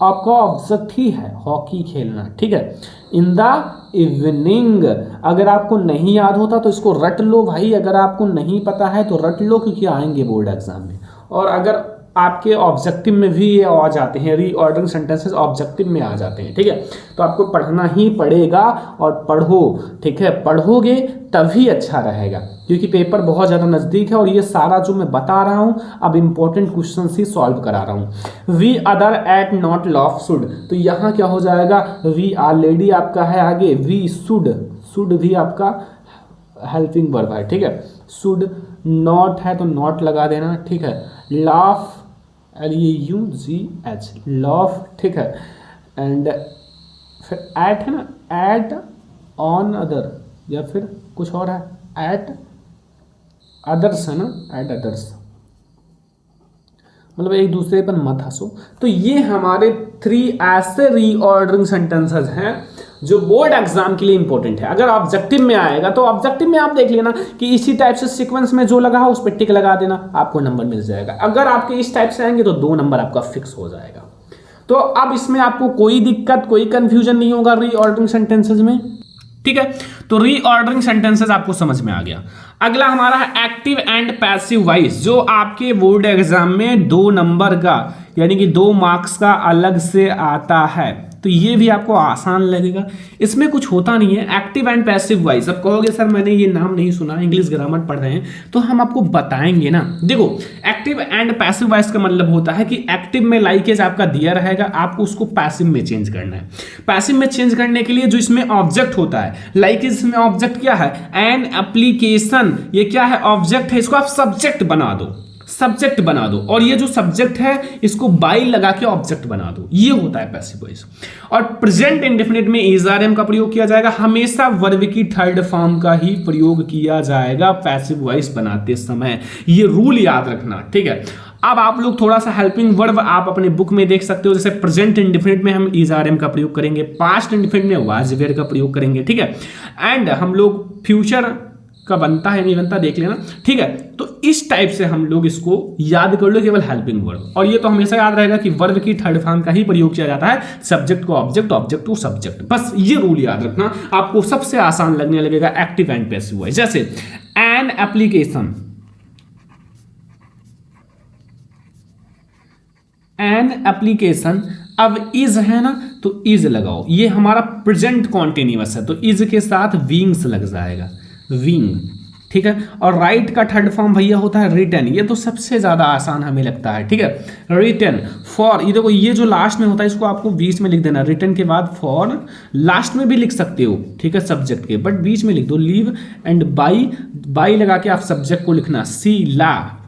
A: आपका ऑब्जेक्ट ही है, हॉकी खेलना, ठीक है। इन द इवनिंग, अगर आपको नहीं याद होता तो इसको रट लो भाई, अगर आपको नहीं पता है तो रट लो, क्योंकि आएंगे बोर्ड एग्जाम में। और अगर आपके ऑब्जेक्टिव में भी ये आ जाते हैं, रीऑर्डरिंग सेंटेंसेस ऑब्जेक्टिव में आ जाते हैं, ठीक है। तो आपको पढ़ना ही पड़ेगा और पढ़ो, ठीक है। पढ़ोगे तभी अच्छा रहेगा, क्योंकि पेपर बहुत ज़्यादा नज़दीक है और ये सारा जो मैं बता रहा हूँ अब इम्पोर्टेंट क्वेश्चन ही सॉल्व करा रहा हूँ। We other at not laugh should, तो यहाँ क्या हो जाएगा, वी ऑलरेडी आपका है आगे, वी शुड भी आपका हेल्पिंग वर्ब है, ठीक है। शुड नॉट है तो नॉट लगा देना, ठीक है। लाफ LAUGH लॉफ, ठीक है। एंड फिर एट है ना, एट ऑन अदर, या फिर कुछ और है, एट अदर्स है ना, एट अदर्स, मतलब एक दूसरे पर मत हंसो। तो ये हमारे 3 ऐसे रीऑर्डरिंग सेंटेंसेस हैं जो बोर्ड एग्जाम के लिए इंपॉर्टेंट है। अगर ऑब्जेक्टिव में आएगा तो ऑब्जेक्टिव में आप देख लेना कि इसी टाइप से सीक्वेंस में जो लगा है उस पर टिक लगा देना, आपको नंबर मिल जाएगा। अगर आपके इस टाइप से आएंगे तो 2 नंबर आपका फिक्स हो जाएगा। तो अब इसमें आपको कोई दिक्कत, कोई कंफ्यूजन नहीं होगा रीऑर्डरिंग सेंटेंसेस में, ठीक है। तो रीऑर्डरिंग सेंटेंसेस आपको समझ में आ गया। अगला हमारा है एक्टिव एंड पैसिव वॉइस, जो आपके बोर्ड एग्जाम में 2 नंबर का यानी कि 2 मार्क्स का अलग से आता है। तो ये भी आपको आसान लगेगा, इसमें कुछ होता नहीं है। एक्टिव एंड पैसिव वॉइस, अब कहोगे सर मैंने ये नाम नहीं सुना, इंग्लिश ग्रामर पढ़ रहे हैं, तो हम आपको बताएंगे ना। देखो, एक्टिव एंड पैसिव वॉइस का मतलब होता है कि एक्टिव में लाइकेज आपका दिया रहेगा, आपको उसको पैसिव में चेंज करना है। पैसिव में चेंज करने के लिए जो इसमें ऑब्जेक्ट होता है, लाइकेज में ऑब्जेक्ट क्या है, एन एप्लीकेशन, ये क्या है, ऑब्जेक्ट है, इसको आप सब्जेक्ट बना दो, सब्जेक्ट बना दो, और ये जो सब्जेक्ट है इसको बाई लगा के ऑब्जेक्ट बना दो, ये होता है पैसिव वॉइस। और प्रेजेंट इंडेफिनिट में इज आर एम का प्रयोग किया जाएगा, हमेशा वर्ब की थर्ड फॉर्म का ही प्रयोग किया जाएगा पैसिव वॉइस बनाते समय, ये रूल याद रखना, ठीक है। अब आप लोग थोड़ा सा हेल्पिंग वर्ब आप अपने बुक में देख सकते हो, जैसे प्रेजेंट इंडेफिनिट में हम इज आर एम का प्रयोग करेंगे, पास्ट इंडेफिनिट में वाज वेयर का प्रयोग करेंगे, ठीक है। एंड हम लोग फ्यूचर का बनता है नहीं बनता देख लेना, ठीक है। तो इस टाइप से हम लोग इसको याद कर लो, केवल हेल्पिंग वर्ब। और ये तो हमेशा याद रहेगा कि वर्ब की थर्ड फॉर्म का ही प्रयोग किया जाता है, सब्जेक्ट को ऑब्जेक्ट, ऑब्जेक्ट को सब्जेक्ट, बस ये रूल याद रखना, आपको सबसे आसान लगने लगेगा एक्टिव एंड पैसिव वॉइस। जैसे एन एप्लीकेशन, एन एप्लीकेशन, अब इज है ना तो इज लगाओ, ये हमारा प्रेजेंट कॉन्टिन्यूअस है तो इज के साथ विंग्स लग जाएगा, विंग, ठीक है। और राइट का थर्ड फॉर्म भैया होता है रिटर्न, ये तो सबसे ज्यादा आसान हमें लगता है, ठीक है। रिटर्न, फॉर, ये देखो ये जो लास्ट में होता है इसको आपको बीच में लिख देना, रिटर्न के बाद फॉर, लास्ट में भी लिख सकते हो, ठीक है, सब्जेक्ट के, बट बीच में लिख दो। लीव एंड बाई, बाई लगा के आप सब्जेक्ट को लिखना, सी ला,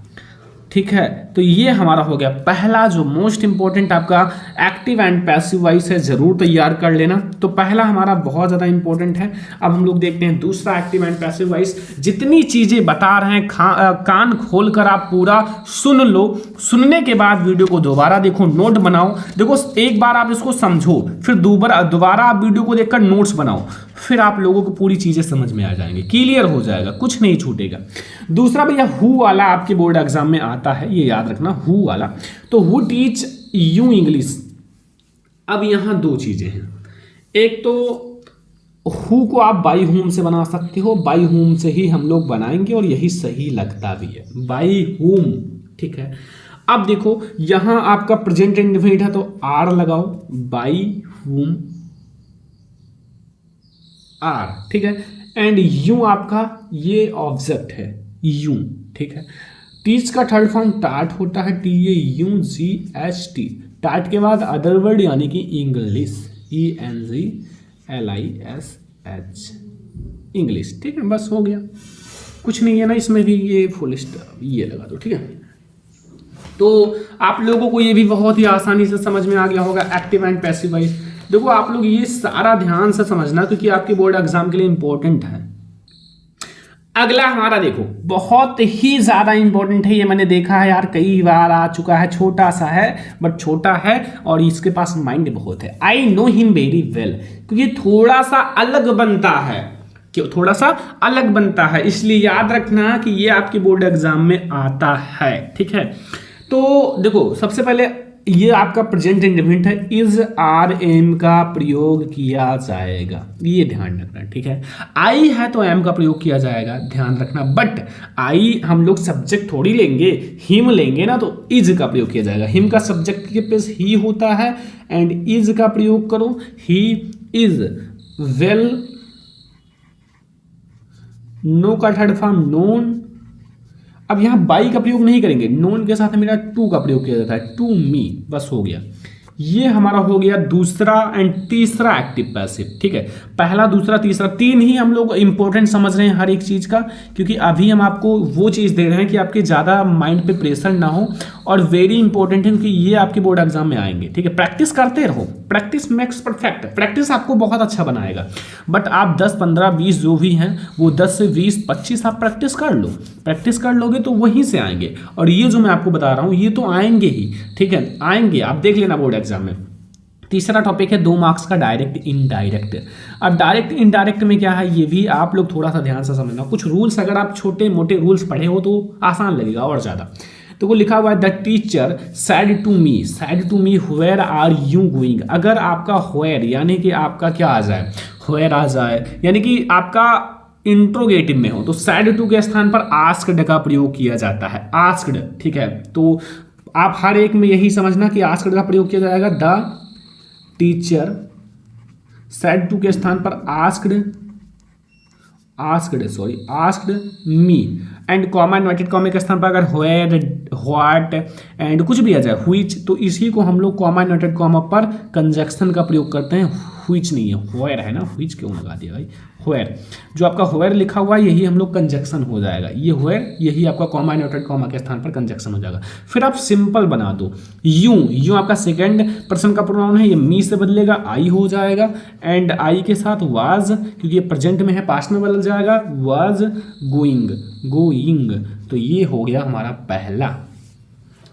A: ठीक है। तो ये हमारा हो गया पहला जो मोस्ट इंपॉर्टेंट आपका एक्टिव एंड पैसिव वॉइस है, जरूर तैयार कर लेना। तो पहला हमारा बहुत ज़्यादा इंपॉर्टेंट है। अब हम लोग देखते हैं दूसरा एक्टिव एंड पैसिव वॉइस। जितनी चीज़ें बता रहे हैं कान खोल कर आप पूरा सुन लो, सुनने के बाद वीडियो को दोबारा देखो, नोट बनाओ। देखो एक बार आप इसको समझो, फिर दोबारा आप वीडियो को देखकर नोट्स बनाओ, फिर आप लोगों को पूरी चीज़ें समझ में आ जाएंगे, क्लियर हो जाएगा, कुछ नहीं छूटेगा। दूसरा भैया हु वाला आपके बोर्ड एग्जाम में आता है, ये याद रखना, हु वाला। तो हु टीच यू इंग्लिश। अब यहाँ 2 चीजें हैं, एक तो हु को आप बाई होम से बना सकते हो, बाई होम से ही हम लोग बनाएंगे और यही सही लगता भी है, बाई होम, ठीक है। अब देखो यहाँ आपका प्रेजेंट इंडेफिनिट है तो आर लगाओ, बाई होम आर, ठीक है। एंड यू आपका ये ऑब्जेक्ट है, यू, ठीक है। टीच का थर्ड फॉर्म टाट होता है, TAUGHT, टाट के बाद अदर वर्ड यानी कि इंग्लिश, ENGLISH, इंग्लिश, ठीक है। बस हो गया, कुछ नहीं है ना इसमें भी, ये फुल स्टॉप ये लगा दो, ठीक है। तो आप लोगों को ये भी बहुत ही आसानी से समझ में आ गया होगा एक्टिव एंड पैसिव वॉइस। देखो आप लोग ये सारा ध्यान से समझना क्योंकि आपके बोर्ड एग्जाम के लिए इंपॉर्टेंट है। अगला हमारा देखो बहुत ही ज्यादा इंपॉर्टेंट है, ये मैंने देखा है यार कई बार आ चुका है, छोटा सा है बट छोटा है और इसके पास माइंड बहुत है। I know him very well, क्योंकि थोड़ा सा अलग बनता है, थोड़ा सा अलग बनता है, इसलिए याद रखना कि ये आपके बोर्ड एग्जाम में आता है, ठीक है। तो देखो सबसे पहले
B: ये आपका प्रेजेंट इंडेफिनिट है, इज आर एम का प्रयोग किया जाएगा, ये ध्यान रखना, ठीक है। आई है तो एम का प्रयोग किया जाएगा, ध्यान रखना। बट आई हम लोग सब्जेक्ट थोड़ी लेंगे, हिम लेंगे ना, तो इज का प्रयोग किया जाएगा। हिम का सब्जेक्ट के पेश ही होता है एंड इज का प्रयोग करो, ही इज वेल। नो का थर्ड फॉर्म नोन। अब यहां बाई का प्रयोग नहीं करेंगे, नोन के साथ मेरा टू का प्रयोग किया जाता है, टू मी, बस हो गया। ये हमारा हो गया दूसरा एंड तीसरा एक्टिव पैसिव, ठीक है। पहला, दूसरा, तीसरा, तीन ही हम लोग इंपॉर्टेंट समझ रहे हैं हर एक चीज का, क्योंकि अभी हम आपको वो चीज दे रहे हैं कि आपके ज्यादा माइंड पे प्रेशर ना हो, और वेरी इंपॉर्टेंट है क्योंकि ये आपके बोर्ड एग्जाम में आएंगे, ठीक है। प्रैक्टिस करते रहो, प्रैक्टिस मेक्स परफेक्ट, प्रैक्टिस आपको बहुत अच्छा बनाएगा। बट आप 10, 15, 20 जो भी हैं वो 10 से 20, 25 आप प्रैक्टिस कर लो, प्रैक्टिस कर लोगे तो वहीं से आएंगे। और ये जो मैं आपको बता रहा हूँ ये तो आएंगे ही, ठीक है, आएंगे, आप देख लेना बोर्ड एग्जाम में। तीसरा टॉपिक है 2 मार्क्स का डायरेक्ट इनडायरेक्ट। अब डायरेक्ट इनडायरेक्ट में क्या है ये भी आप लोग थोड़ा सा ध्यान से समझना। कुछ रूल्स अगर आप छोटे मोटे रूल्स पढ़े हो तो आसान लगेगा और ज़्यादा। तो वो लिखा हुआ है the teacher said to me where are you going. अगर आपका वेयर यानी कि आपका क्या आ जाए, वेयर आ जाए यानी कि आपका इंट्रोगेटिव में हो, तो सैड टू के स्थान पर आस्क्ड का प्रयोग किया जाता है, आस्क्ड, ठीक है। तो आप हर एक में यही समझना कि आस्क्ड का प्रयोग किया जाएगा। द टीचर सैड टू के स्थान पर asked me and comma inverted comma के स्थान पर अगर वेयर, व्हाट एंड कुछ भी आ जाए, व्हिच, तो इसी को हम लोग कॉमा इन्वर्टेड कॉमा पर कंजक्शन का प्रयोग करते हैं। व्हिच नहीं है, वेयर है ना, व्हिच क्यों लगा दिया भाई, वेयर। जो आपका वेयर लिखा हुआ है यही हम लोग कंजक्शन हो जाएगा, ये वेयर, यही आपका कॉमा इन्वर्टेड कॉमा के स्थान पर कंजक्शन हो जाएगा। फिर आप सिंपल बना दो, यू आपका सेकंड पर्सन का प्रोनाउन है, ये मी से बदलेगा, आई हो जाएगा, एंड आई के साथ वाज, क्योंकि ये प्रेजेंट में है, पास्ट में बदल जाएगा, वाज गोइंग, तो ये हो गया हमारा पहला।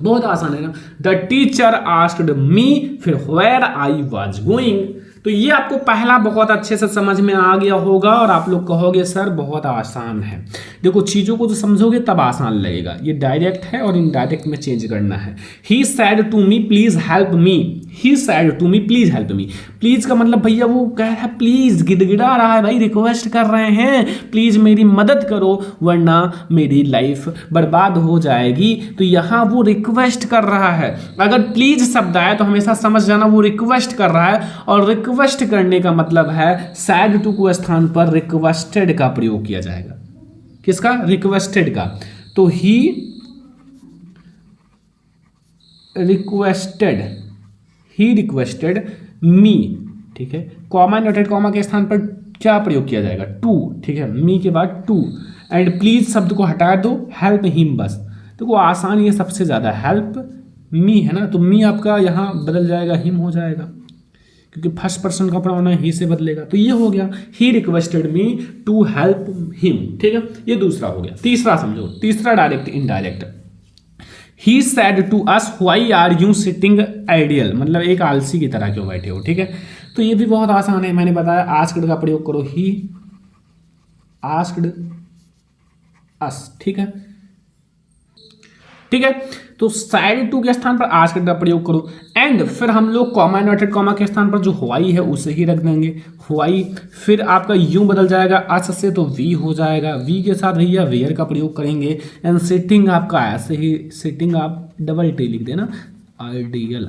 B: बहुत आसान है ना। द टीचर आस्क्ड मी, फिर वेयर आई वाज गोइंग। तो ये आपको पहला बहुत अच्छे से समझ में आ गया होगा और आप लोग कहोगे सर बहुत आसान है। देखो चीज़ों को जो समझोगे तब आसान लगेगा। ये डायरेक्ट है और इनडायरेक्ट में चेंज करना है। He said to me please help me, he said to me please help me. Please का मतलब भैया वो कह रहा है प्लीज, गिड़गिड़ा रहा है भाई, रिक्वेस्ट कर रहे हैं प्लीज मेरी मदद करो वरना मेरी लाइफ बर्बाद हो जाएगी। तो यहाँ वो रिक्वेस्ट कर रहा है। अगर प्लीज शब्द आए तो हमेशा समझ जाना वो रिक्वेस्ट कर रहा है, और रिक्वेस्ट करने का मतलब है सैड टू को स्थान पर रिक्वेस्टेड का प्रयोग किया जाएगा। किसका? रिक्वेस्टेड का। तो ही रिक्वेस्टेड मी, ठीक है। कॉमा नोटेड कॉमा के स्थान पर क्या प्रयोग किया जाएगा? टू, ठीक है। मी के बाद टू, एंड प्लीज शब्द को हटा दो, हेल्प हिम बस। तो वो आसान, ये सबसे ज्यादा हेल्प मी है ना, तो मी आपका यहाँ बदल जाएगा, हिम हो जाएगा, क्योंकि फर्स्ट पर्सन का प्रोनाउन है, ही से बदलेगा। तो ये हो गया he requested me to help him, ठीक है। ये दूसरा हो गया। तीसरा समझो, तीसरा direct indirect. He said to us why are you sitting idle, मतलब एक आलसी की तरह क्यों बैठे हो, ठीक है। तो ये भी बहुत आसान है, मैंने बताया आस्क्ड का प्रयोग करो, ही आस्क्ड अस, ठीक है, ठीक है। तो सैड टू के स्थान पर आस्क्ड का प्रयोग करो, एंड फिर हम लोग कॉमा इन्वर्टेड कॉमा के स्थान पर जो व्हाई है उसे ही रख देंगे, व्हाई। फिर आपका यू बदल जाएगा अस से, तो वी हो जाएगा, वी के साथ भैया वेयर का प्रयोग करेंगे, एंड सिटिंग आपका ऐसे ही, सिटिंग आप डबल टी लिख देना, आइडियल।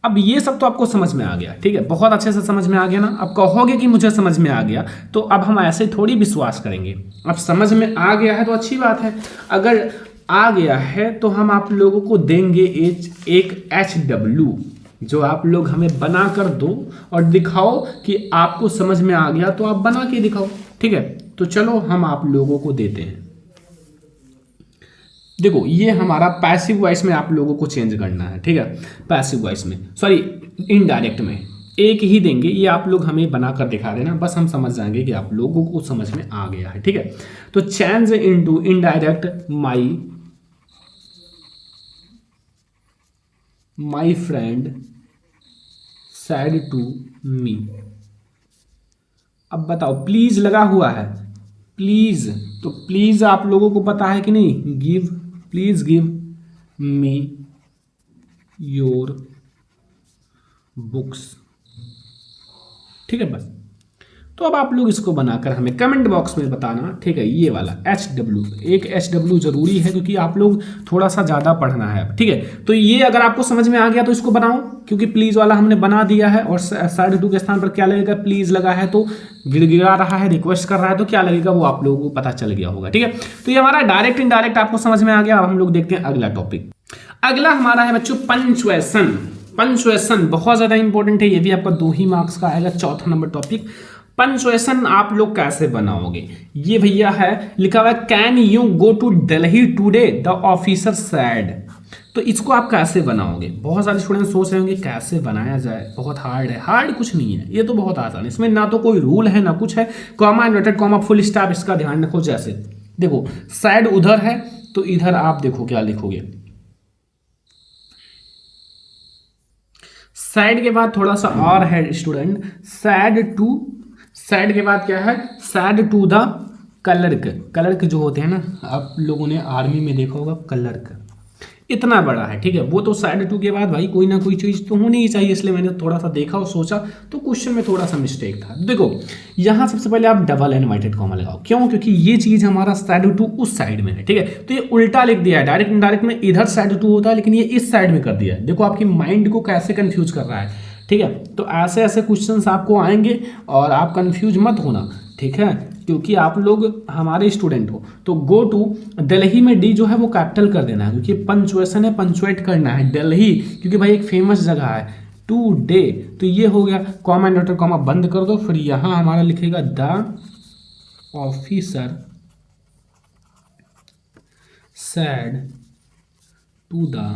B: अब ये सब तो आपको समझ में आ गया, ठीक है, बहुत अच्छे से समझ में आ गया ना। अब कहोगे कि मुझे समझ में आ गया, तो अब हम ऐसे थोड़ी विश्वास करेंगे। अब समझ में आ गया है तो अच्छी बात है, अगर आ गया है तो हम आप लोगों को देंगे एक HW, जो आप लोग हमें बना कर दो और दिखाओ कि आपको समझ में आ गया, तो आप बना के दिखाओ, ठीक है। तो चलो हम आप लोगों को देते हैं। देखो ये हमारा पैसिव वॉइस में आप लोगों को चेंज करना है, ठीक है। पैसिव वॉइस में, सॉरी इनडायरेक्ट में एक ही देंगे, ये आप लोग हमें बनाकर दिखा देना, बस हम समझ जाएंगे कि आप लोगों को समझ में आ गया है, ठीक है। तो change into indirect my friend said to me. अब बताओ, प्लीज लगा हुआ है, प्लीज, तो प्लीज आप लोगों को पता है कि नहीं, give, please give me your books. ठीक है बस। तो अब आप लोग इसको बनाकर हमें कमेंट बॉक्स में बताना, ठीक है। ये वाला HW, एक HW जरूरी है क्योंकि आप लोग थोड़ा सा ज़्यादा पढ़ना है, ठीक है। तो ये अगर आपको समझ में आ गया तो इसको बनाओ, क्योंकि प्लीज़ वाला हमने बना दिया है और साइड टू के स्थान पर क्या लगेगा, प्लीज़ लगा है तो गिड़गिड़ा रहा है, रिक्वेस्ट कर रहा है तो क्या लगेगा वो आप लोगों को पता चल गया होगा, ठीक है। तो ये हमारा डायरेक्ट इनडायरेक्ट आपको समझ में आ गया। अब हम लोग देखते हैं अगला टॉपिक। अगला हमारा है बच्चों पंक्चुएशन। पंक्चुएशन बहुत ज़्यादा इंपॉर्टेंट है, ये भी आपका 2 ही मार्क्स का आएगा। चौथा नंबर टॉपिक, पंक्चुएशन आप लोग कैसे बनाओगे। ये भैया है लिखा हुआ है, can you go to Delhi today, the officer said. तो इसको आप कैसे बनाओगे। बहुत सारे स्टूडेंट सोच रहे होंगे कैसे बनाया जाए, बहुत हार्ड है। हार्ड कुछ नहीं है, ये तो बहुत आसान है। इसमें ना तो कोई रूल है ना कुछ है। Comma, inverted comma, full stop, इसका ध्यान रखो। जैसे देखो सैड उधर है तो इधर आप देखो क्या लिखोगे। सैड के बाद थोड़ा सा और है स्टूडेंट, सैड टू, सैड के बाद क्या है, said to the clerk. Clerk जो होते हैं ना, आप लोगों ने आर्मी में देखा होगा क्लर्क, इतना बड़ा है, ठीक है। वो तो सैड टू के बाद भाई कोई ना कोई चीज़ तो होनी ही चाहिए, इसलिए मैंने थोड़ा सा देखा और सोचा तो क्वेश्चन में थोड़ा सा मिस्टेक था। देखो यहाँ सबसे पहले आप डबल इनवर्टेड कॉमा लगाओ। क्यों? क्योंकि ये चीज़ हमारा सैड टू उस साइड में है, ठीक है। तो ये उल्टा लिख दिया है, डायरेक्ट इनडायरेक्ट में इधर सैड टू होता है लेकिन ये इस साइड में कर दिया है। देखो आपकी माइंड को कैसे कन्फ्यूज कर रहा है, ठीक है। तो ऐसे ऐसे क्वेश्चंस आपको आएंगे और आप कंफ्यूज मत होना, ठीक है, क्योंकि आप लोग हमारे स्टूडेंट हो। तो गो टू दिल्ली में डी जो है वो कैपिटल कर देना है, क्योंकि पंक्चुएशन है, पंक्चुएट करना है। दिल्ली क्योंकि भाई एक फेमस जगह है। टू डे तो ये हो गया, कॉमा इन्वर्टेड कॉमा बंद कर दो। फिर यहाँ हमारा लिखेगा the officer said to the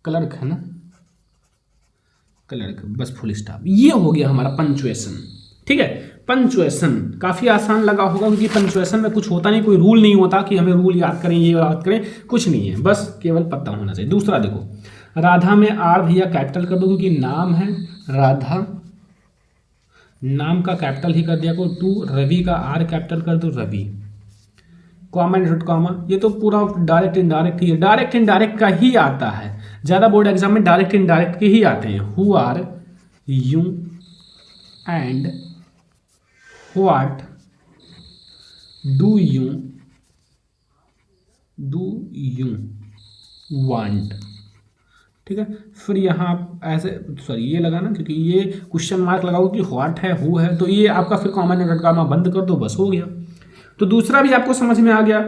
B: clerk, है ना, क्लर्क, बस फुल स्टॉप। ये हो गया हमारा पंक्चुएशन, ठीक है। पंक्चुएशन काफ़ी आसान लगा होगा क्योंकि पंक्चुएशन में कुछ होता नहीं, कोई रूल नहीं होता कि हमें रूल याद करें, ये याद करें, कुछ नहीं है, बस केवल पता होना चाहिए। दूसरा देखो, राधा में आर भैया कैपिटल कर दो क्योंकि नाम है राधा, नाम का कैपिटल ही कर दिया को। टू रवि का आर कैपिटल कर दो, रवि। कॉमा इनवर्टेड कॉमा, ये तो पूरा डायरेक्ट इनडायरेक्ट ही है, डायरेक्ट इनडायरेक्ट का ही आता है। ज़्यादा बोर्ड एग्जाम में डायरेक्ट इनडायरेक्ट के ही आते हैं। Who are you and what do you want, ठीक है। फिर यहाँ आप ऐसे सॉरी ये लगाना क्योंकि ये क्वेश्चन मार्क लगाओ कि व्हाट है, हु है, तो ये आपका फिर कॉमा इनवर्टेड कॉमा बंद कर दो, बस हो गया। तो दूसरा भी आपको समझ में आ गया।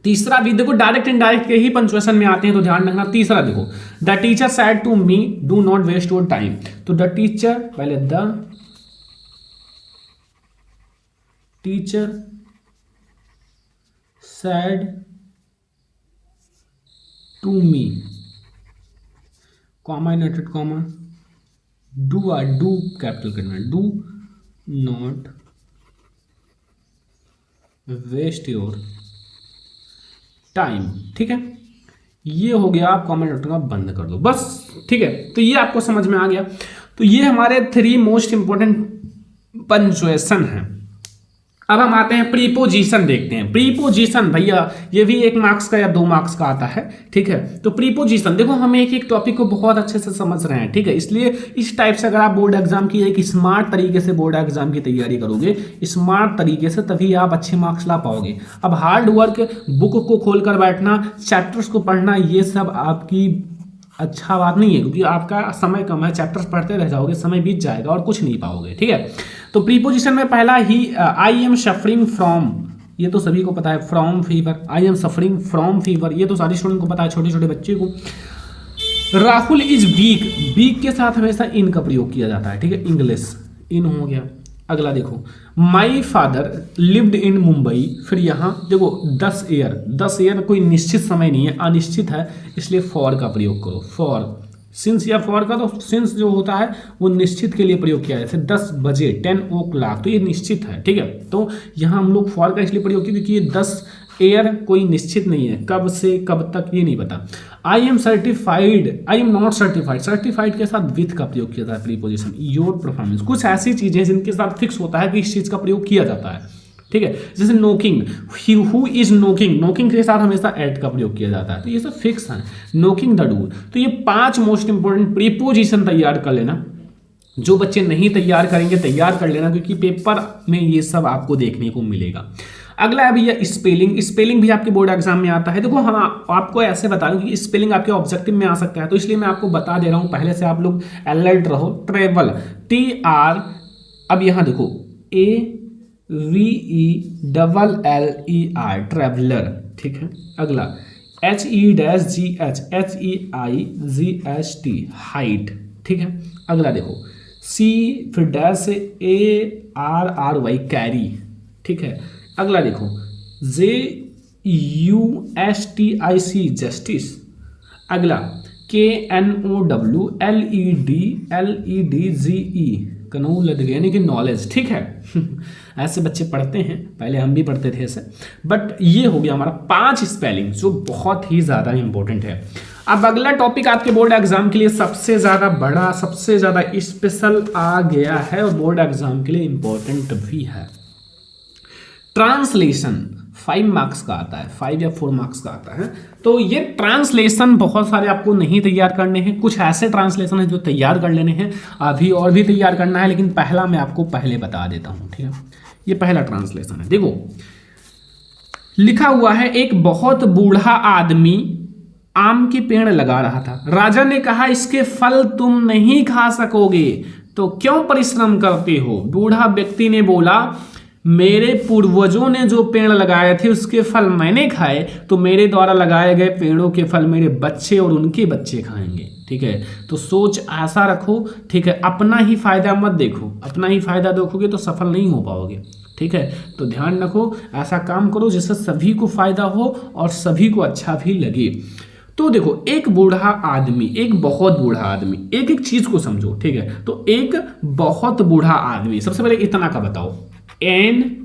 B: तीसरा भी देखो डायरेक्ट इनडायरेक्ट के ही पंक्चुएशन में आते हैं, तो ध्यान रखना। तीसरा देखो, the teacher said to me do not waste your time. तो द टीचर, पहले the teacher said to me, comma inverted comma, do capital करना, do not waste your time, ठीक है। ये हो गया, आप कॉमा इनवर्टेड कॉमा बंद कर दो, बस, ठीक है। तो ये आपको समझ में आ गया। तो ये हमारे 3 मोस्ट इंपॉर्टेंट पंक्चुएशन है। अब हम आते हैं प्रीपोजिशन देखते हैं। प्रीपोजिशन भैया ये भी 1 मार्क्स का या 2 मार्क्स का आता है, ठीक है। तो प्रीपोजिशन देखो, हम एक टॉपिक को बहुत अच्छे से समझ रहे हैं, ठीक है। इसलिए इस टाइप से अगर आप बोर्ड एग्जाम की एक स्मार्ट तरीके से बोर्ड एग्जाम की तैयारी करोगे, स्मार्ट तरीके से, तभी आप अच्छे मार्क्स ला पाओगे। अब हार्ड वर्क, बुक को खोल कर बैठना, चैप्टर्स को पढ़ना, ये सब आपकी अच्छा बात नहीं है, क्योंकि आपका समय कम है, चैप्टर्स पढ़ते रह जाओगे, समय बीत जाएगा और कुछ नहीं पाओगे, ठीक है। तो प्रीपोजिशन में पहला ही आई एम सफरिंग फ्रॉम, ये तो सभी को पता है, from fever, I am suffering from fever, ये तो सारे स्टूडेंट को पता है, छोटे छोटे बच्चे को। राहुल इज वीक, वीक के साथ हमेशा इन का प्रयोग किया जाता है, ठीक है, इंग्लिश, इन हो गया। अगला देखो, my father lived in Mumbai, फिर यहाँ देखो 10 ईयर, 10 ईयर कोई निश्चित समय नहीं है, अनिश्चित है, इसलिए फॉर का प्रयोग करो, फॉर। सिंस या फॉर का, तो सिंस जो होता है वो निश्चित के लिए प्रयोग किया है, जैसे 10 बजे, 10 o'clock, तो ये निश्चित है, ठीक है। तो यहाँ हम लोग फॉर का इसलिए प्रयोग किया क्योंकि ये 10 ईयर कोई निश्चित नहीं है, कब से कब तक ये नहीं पता। I am certified, I am not certified, certified के साथ विथ का प्रयोग किया जाता है प्रीपोजिशन। योर परफॉर्मेंस, कुछ ऐसी चीज़ें जिनके साथ फिक्स होता है कि इस चीज़ का प्रयोग किया जाता है, ठीक है। जैसे knocking, who is knocking, knocking के साथ हमेशा एट का प्रयोग किया जाता है, तो ये सब फिक्स है। नोकिंग द डोर, तो ये 5 मोस्ट इंपोर्टेंट प्रीपोजिशन तैयार कर लेना। जो बच्चे नहीं तैयार करेंगे तैयार कर लेना, क्योंकि पेपर में ये सब आपको देखने को मिलेगा। अगला है भैया स्पेलिंग। स्पेलिंग भी आपके बोर्ड एग्जाम में आता है। देखो हम आपको ऐसे बता दूं कि स्पेलिंग आपके ऑब्जेक्टिव में आ सकता है, तो इसलिए मैं आपको बता दे रहा हूं, पहले से आप लोग अलर्ट रहो। ट्रेवल, TR, अब यहां देखो AVELLER, ट्रेवलर, ठीक है। अगला HEGHT, हाइट, ठीक है। अगला देखो C फिर डैश से ARRY, कैरी, ठीक है। अगला देखो JUSTIC, जस्टिस। अगला KNOWLEDGE, कनऊ लद गए, यानी कि नॉलेज, ठीक है। ऐसे बच्चे पढ़ते हैं, पहले हम भी पढ़ते थे ऐसे। बट ये हो गया हमारा 5 स्पेलिंग जो बहुत ही ज़्यादा इंपॉर्टेंट है। अब अगला टॉपिक आपके बोर्ड एग्जाम के लिए सबसे ज़्यादा बड़ा, सबसे ज़्यादा स्पेशल आ गया है और बोर्ड एग्जाम के लिए इंपॉर्टेंट भी है। ट्रांसलेशन 5 मार्क्स का आता है, 5 या 4 मार्क्स का आता है। तो ये ट्रांसलेशन बहुत सारे आपको नहीं तैयार करने हैं, कुछ ऐसे ट्रांसलेशन है जो तैयार कर लेने हैं, अभी और भी तैयार करना है, लेकिन पहला मैं आपको पहले बता देता हूं, ठीक है। ये पहला ट्रांसलेशन है, देखो लिखा हुआ है, एक बहुत बूढ़ा आदमी आम के पेड़ लगा रहा था। राजा ने कहा, इसके फल तुम नहीं खा सकोगे, तो क्यों परिश्रम करते हो? बूढ़ा व्यक्ति ने बोला, मेरे पूर्वजों ने जो पेड़ लगाए थे उसके फल मैंने खाए, तो मेरे द्वारा लगाए गए पेड़ों के फल मेरे बच्चे और उनके बच्चे खाएंगे, ठीक है। तो सोच ऐसा रखो, ठीक है, अपना ही फायदा मत देखो, अपना ही फायदा देखोगे तो सफल नहीं हो पाओगे, ठीक है। तो ध्यान रखो, ऐसा काम करो जिससे सभी को फायदा हो और सभी को अच्छा भी लगे। तो देखो, एक बूढ़ा आदमी, एक बहुत बूढ़ा आदमी, एक एक चीज को समझो, ठीक है। तो एक बहुत बूढ़ा आदमी, सबसे पहले इतना का बताओ, एन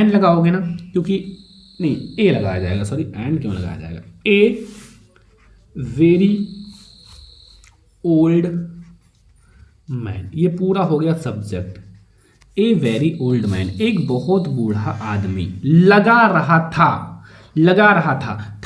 B: लगाओगे ना, क्योंकि नहीं ए लगाया जाएगा, सॉरी एन क्यों लगाया जाएगा, ए वेरी ओल्ड मैन, ये पूरा हो गया subject. A very old man, एक बहुत बूढ़ा आदमी लगा रहा था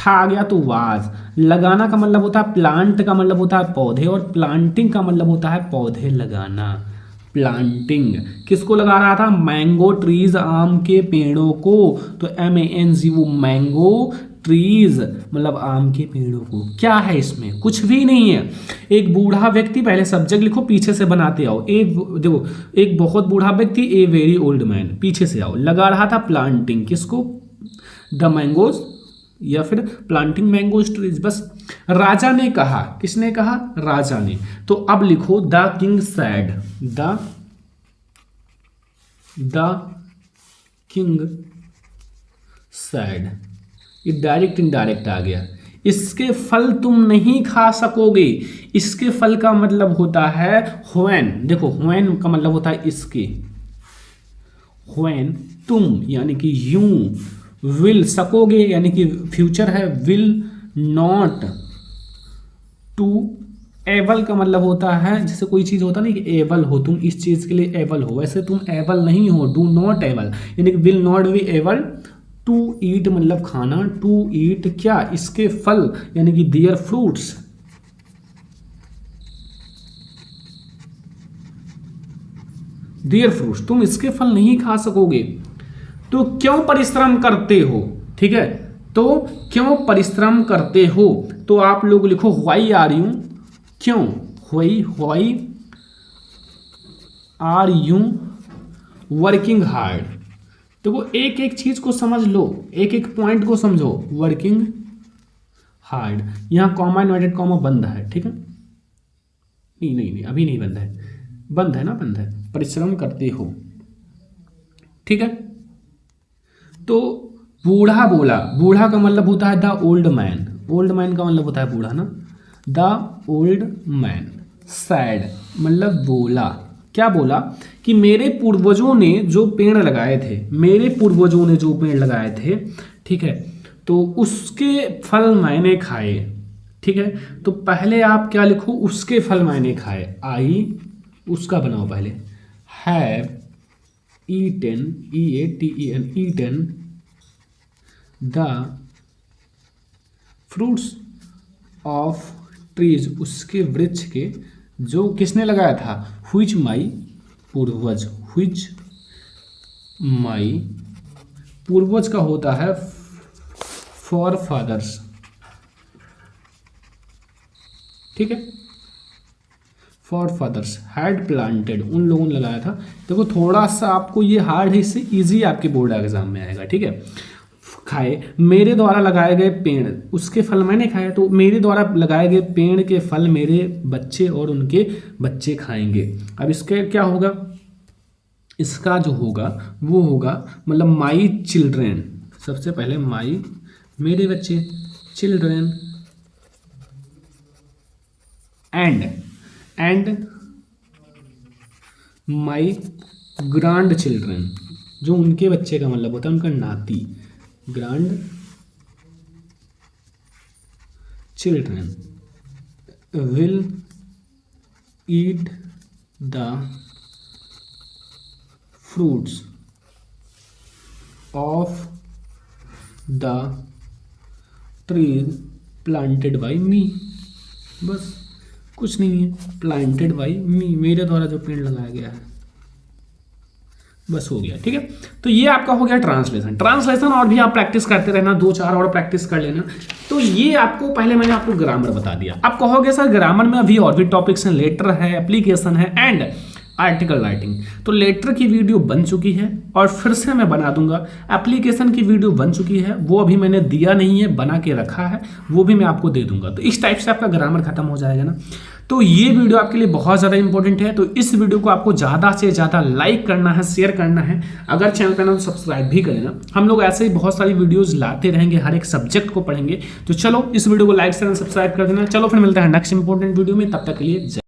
B: आ गया तो वाज। लगाना का मतलब होता है प्लांट, का मतलब होता है पौधे, और प्लांटिंग का मतलब होता है पौधे लगाना। प्लांटिंग किसको लगा रहा था? मैंगो ट्रीज, आम के पेड़ों को। तो MANGO, मैंगो ट्रीज मतलब आम के पेड़ों को। क्या है इसमें? कुछ भी नहीं है। एक बूढ़ा व्यक्ति, पहले सब्जेक्ट लिखो, पीछे से बनाते आओ। देखो, एक बहुत बूढ़ा व्यक्ति, ए वेरी ओल्ड मैन, पीछे से आओ। लगा रहा था प्लांटिंग, किसको? द मैंगोज, या फिर प्लांटिंग मैंगोज ट्रीज। बस राजा ने कहा, किसने कहा? राजा ने। तो अब लिखो the king sad, the king sad. ये डायरेक्ट इनडायरेक्ट आ गया। इसके फल तुम नहीं खा सकोगे। इसके फल का मतलब होता है व्हेन। देखो, व्हेन का मतलब होता है इसके। व्हेन तुम यानी कि यू, विल सकोगे यानी कि फ्यूचर है, विल नॉट। टू एबल का मतलब होता है, जैसे कोई चीज होता नहीं कि एबल हो, तुम इस चीज के लिए एबल हो, वैसे तुम एबल नहीं हो। डू नॉट एबल यानी कि will not be able to eat मतलब खाना। टू ईट क्या? इसके फल यानी कि दियर फ्रूट्स। दियर फ्रूट्स, तुम इसके फल नहीं खा सकोगे। तो क्यों परिश्रम करते हो? ठीक है, तो क्यों परिश्रम करते हो? तो आप लोग लिखो व्हाई आर यू, क्यों, why are you working hard. देखो, एक एक चीज को समझ लो, एक एक पॉइंट को समझो। वर्किंग हार्ड, यहां कॉमा इन्वर्टेड कॉमा बंद है, ठीक है। नहीं अभी नहीं बंद है, बंद है ना, बंद है। परिश्रम करते हो, ठीक है। तो बूढ़ा बोला, बूढ़ा का मतलब होता है the old man. Old man का मतलब होता है बूढ़ा ना, द ओल्ड मैन। सैड मतलब बोला, क्या बोला? कि मेरे पूर्वजों ने जो पेड़ लगाए थे, मेरे पूर्वजों ने जो पेड़ लगाए थे, ठीक है, तो उसके फल मैंने खाए, ठीक है। तो पहले आप क्या लिखो? उसके फल मैंने खाए। आई उसका बनाओ पहले, have eaten, eaten, eaten the fruits of trees, उसके वृक्ष के जो किसने लगाया था, which my पूर्वज, which my पूर्वज का होता है forefathers, ठीक है, forefathers had planted, उन लोगों ने लगाया था। देखो थोड़ा सा आपको ये हार्ड है, इससे इजी आपके बोर्ड एग्जाम में आएगा, ठीक है। खाए, मेरे द्वारा लगाए गए पेड़, उसके फल मैंने खाए, तो मेरे द्वारा लगाए गए पेड़ के फल मेरे बच्चे और उनके बच्चे खाएंगे। अब इसके क्या होगा, इसका जो होगा वो होगा मतलब माई चिल्ड्रेन, सबसे पहले माई मेरे बच्चे, children and my grandchildren, जो उनके बच्चे का मतलब होता है उनका नाती, grandchildren will eat the fruits of the trees planted by me, बस कुछ नहीं है, प्लांटेड बाई मी, मेरे द्वारा जो पेड़ लगाया गया है, बस हो गया, ठीक है। तो ये आपका हो गया ट्रांसलेशन और भी आप प्रैक्टिस करते रहना, 2-4 और प्रैक्टिस कर लेना। तो ये आपको पहले मैंने आपको ग्रामर बता दिया। आप कहोगे सर ग्रामर में अभी और भी टॉपिक्स हैं, लेटर है, एप्लीकेशन है एंड आर्टिकल राइटिंग। तो लेटर की वीडियो बन चुकी है और फिर से मैं बना दूंगा। एप्लीकेशन की वीडियो बन चुकी है, वो अभी मैंने दिया नहीं है, बना के रखा है, वो भी मैं आपको दे दूंगा। तो इस टाइप से आपका ग्रामर खत्म हो जाएगा ना। तो ये वीडियो आपके लिए बहुत ज़्यादा इंपॉर्टेंट है। तो इस वीडियो को आपको ज़्यादा से ज़्यादा लाइक करना है, शेयर करना है। अगर चैनल पर ना तो सब्सक्राइब भी करें ना। हम लोग ऐसे ही बहुत सारी वीडियोस लाते रहेंगे, हर एक सब्जेक्ट को पढ़ेंगे। तो चलो इस वीडियो को लाइक शेयर सब्सक्राइब कर देना। चलो फिर मिलते हैं नेक्स्ट इंपॉर्टेंट वीडियो में, तब तक के लिए जय।